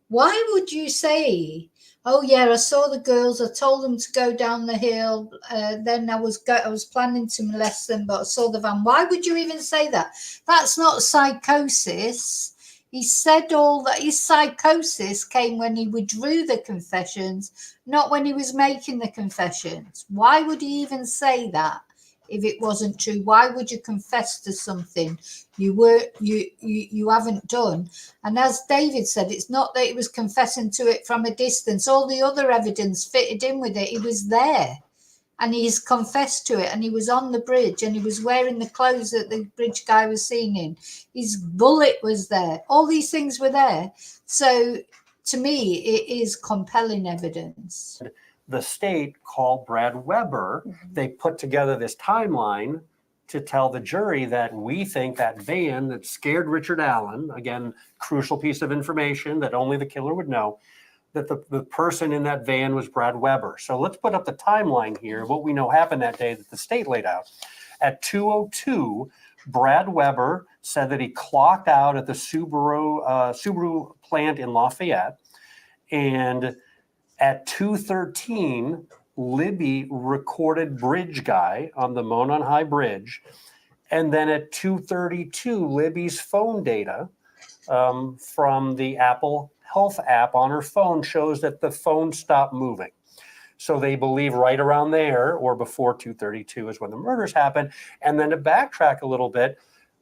S1: Why would you say, oh yeah, I saw the girls, I told them to go down the hill, then I was planning to molest them, but I saw the van. Why would you even say that? That's not psychosis. He said all that. His psychosis came when he withdrew the confessions, not when he was making the confessions. Why would he even say that if it wasn't true? Why would you confess to something you haven't done? And as David said, it's not that he was confessing to it from a distance. All the other evidence fitted in with it. He was there and he's confessed to it, and he was on the bridge and he was wearing the clothes that the bridge guy was seen in. His bullet was there. All these things were there. So to me, it is compelling evidence.
S4: The state called Brad Weber. They put together this timeline to tell the jury that we think that van that scared Richard Allen, again, crucial piece of information that only the killer would know, that the person in that van was Brad Weber. So let's put up the timeline here, what we know happened that day that the state laid out. At 2:02, Brad Weber said that he clocked out at the Subaru plant in Lafayette. And at 2:13, Libby recorded Bridge Guy on the Monon High Bridge. And then at 2:32, Libby's phone data from the Apple Health app on her phone shows that the phone stopped moving. So they believe right around there or before 2:32 is when the murders happened. And then to backtrack a little bit,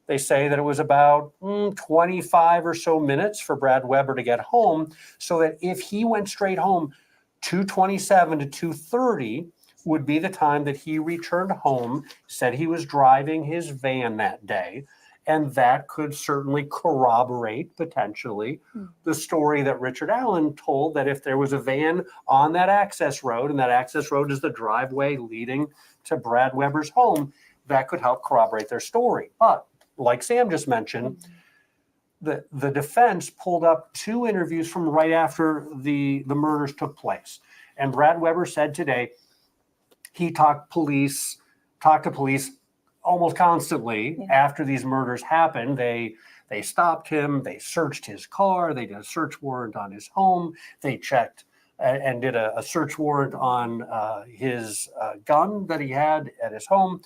S4: they say that it was about 25 or so minutes for Brad Weber to get home, so that if he went straight home, 2:27 to 2:30 would be the time that he returned home, said he was driving his van that day. And that could certainly corroborate potentially the story that Richard Allen told, that if there was a van on that access road, and that access road is the driveway leading to Brad Weber's home, that could help corroborate their story. But like Sam just mentioned, the defense pulled up two interviews from right after the murders took place. And Brad Weber said today he talked to police almost constantly after these murders happened. They stopped him, they searched his car, they did a search warrant on his home, they checked and did a search warrant on his gun that he had at his home.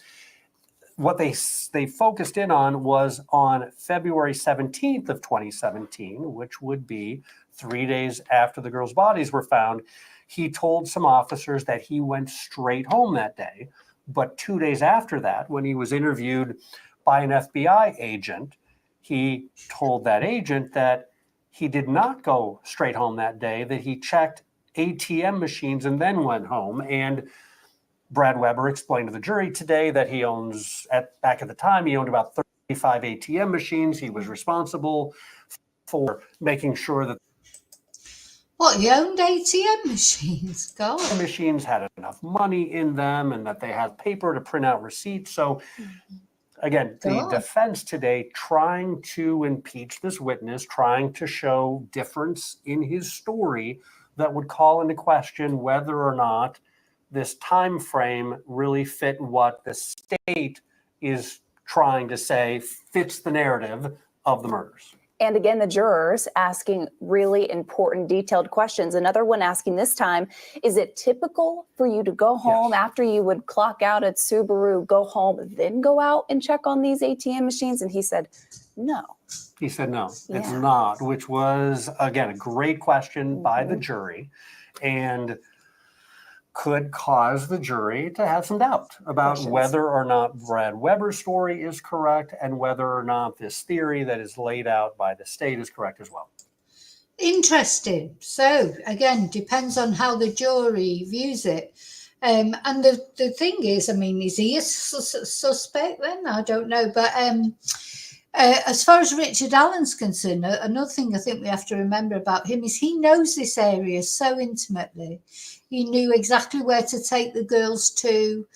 S4: What they focused in on was on February 17th of 2017, which would be 3 days after the girls' bodies were found. He told some officers that he went straight home that day. But 2 days after that, when he was interviewed by an FBI agent, he told that agent that he did not go straight home that day, that he checked ATM machines and then went home. And Brad Weber explained to the jury today that he owns, back at the time, he owned about 35 ATM machines. He was responsible for making sure that.
S1: What, he owned ATM machines? God.
S4: The machines had enough money in them and that they had paper to print out receipts. So again, the
S1: God.
S4: defense today trying to impeach this witness, trying to show difference in his story that would call into question whether or not this time frame really fit what the state is trying to say fits the narrative of the murders.
S7: And again, the jurors asking really important, detailed questions. Another one asking this time, is it typical for you to go home after you would clock out at Subaru, go home, then go out and check on these ATM machines? And he said, no.
S4: He said, no, it's
S7: Yeah.
S4: not, which was, again, a great question by the jury and could cause the jury to have some doubt about
S7: Questions.
S4: whether or not Brad Weber's story is correct and whether or not this theory that is laid out by the state is correct as well.
S1: Interesting. So again, depends on how the jury views it. And the thing is, I mean, is he a suspect then? I don't know. But as far as Richard Allen's concerned, another thing I think we have to remember about him is he knows this area so intimately. He knew exactly where to take the girls to,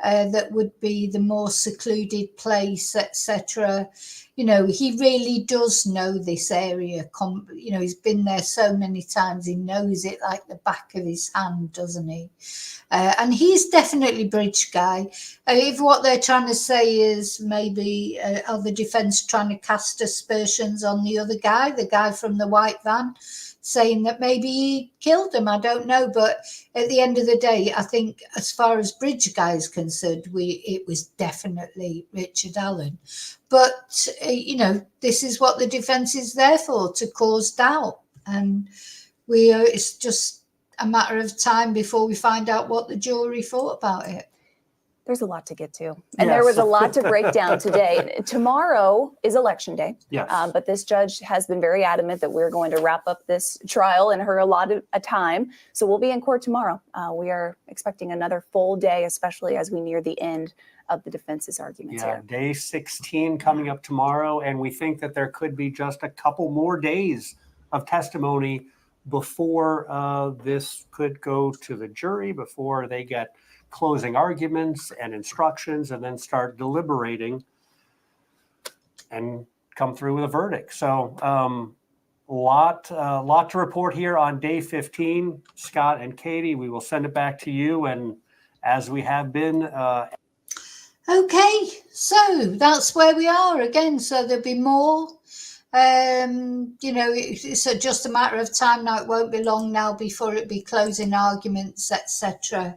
S1: that would be the more secluded place, etc. You know, he really does know this area. You know, he's been there so many times. He knows it like the back of his hand, doesn't he? And he's definitely bridge guy. If what they're trying to say is maybe are the defence trying to cast aspersions on the other guy, the guy from the white van, saying that maybe he killed him, I don't know. But at the end of the day, I think as far as bridge guy is concerned, it was definitely Richard Allen. But, you know, this is what the defence is there for, to cause doubt. And it's just a matter of time before we find out what the jury thought about it.
S7: There's a lot to get to. And there was a lot to break down today. Tomorrow is election day.
S4: Yes.
S7: But this judge has been very adamant that we're going to wrap up this trial in her allotted time. So we'll be in court tomorrow. We are expecting another full day, especially as we near the end of the defense's arguments here.
S4: Day 16 coming up tomorrow. And we think that there could be just a couple more days of testimony before this could go to the jury, before they get closing arguments and instructions and then start deliberating and come through with a verdict. So lot to report here on day 15. Scott and Katie, we will send it back to you. And as we have been.
S1: Okay, so that's where we are again. So there'll be more. You know, it's just a matter of time now. It won't be long now before it be closing arguments, etc.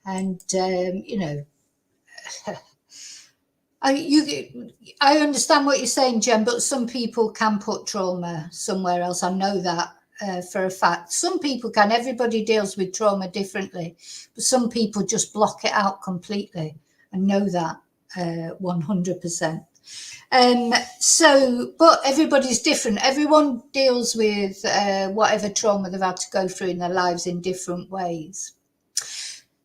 S1: And you know, I understand what you're saying, Jen, but some people can put trauma somewhere else. I know that for a fact. Some people can. Everybody deals with trauma differently, but some people just block it out completely. I know that 100%. So, but everybody's different. Everyone deals with whatever trauma they've had to go through in their lives in different ways.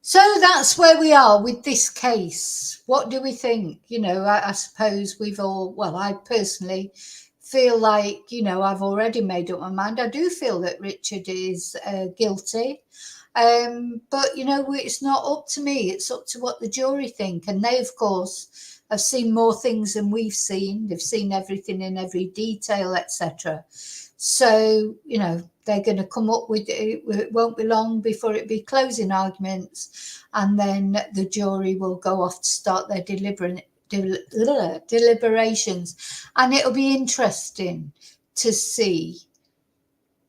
S1: So that's where we are with this case. What do we think? You know, I suppose we've all, well, I personally feel like, you know, I've already made up my mind. I do feel that Richard is guilty. But, you know, it's not up to me. It's up to what the jury think. And they, of course, have seen more things than we've seen. They've seen everything in every detail, etc. So, you know, they're going to come up with it. It won't be long before it be closing arguments. And then the jury will go off to start their deliberations. And it'll be interesting to see,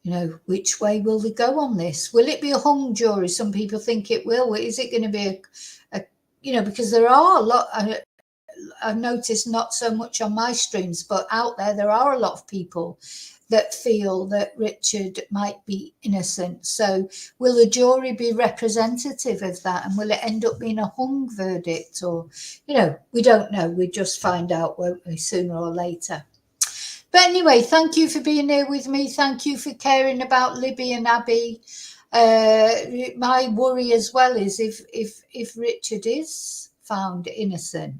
S1: you know, which way will they go on this? Will it be a hung jury? Some people think it will. Is it going to be a you know, because there are a lot, I've noticed not so much on my streams, but out there are a lot of people that feel that Richard might be innocent. So will the jury be representative of that? And will it end up being a hung verdict? Or, you know, we don't know. We just find out, won't we, sooner or later. But anyway, thank you for being here with me. Thank you for caring about Libby and Abbi. My worry as well is if Richard is found innocent,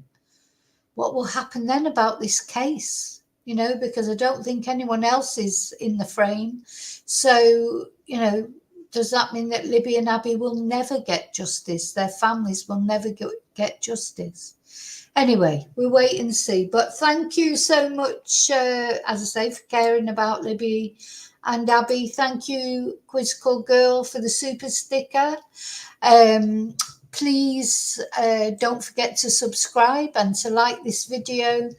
S1: what will happen then about this case? you know, because I don't think anyone else is in the frame. So, you know, does that mean that Libby and Abbi will never get justice? Their families will never get justice? Anyway, we'll wait and see. But thank you so much, as I say, for caring about Libby and Abbi. Thank you, Quizzical Girl, for the super sticker. Please don't forget to subscribe and to like this video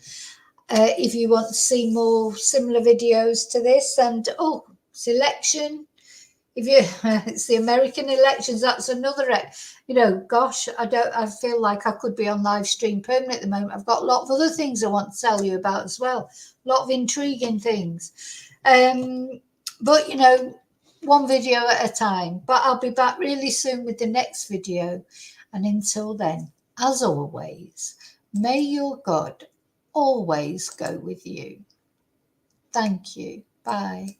S1: if you want to see more similar videos to this. And oh, it's election. If you it's the American elections, that's another, you know, gosh, I feel like I could be on live stream permanent at the moment. I've got a lot of other things I want to tell you about as well, a lot of intriguing things, but you know, one video at a time. But I'll be back really soon with the next video, and until then, as always, may your God always go with you. Thank you. Bye.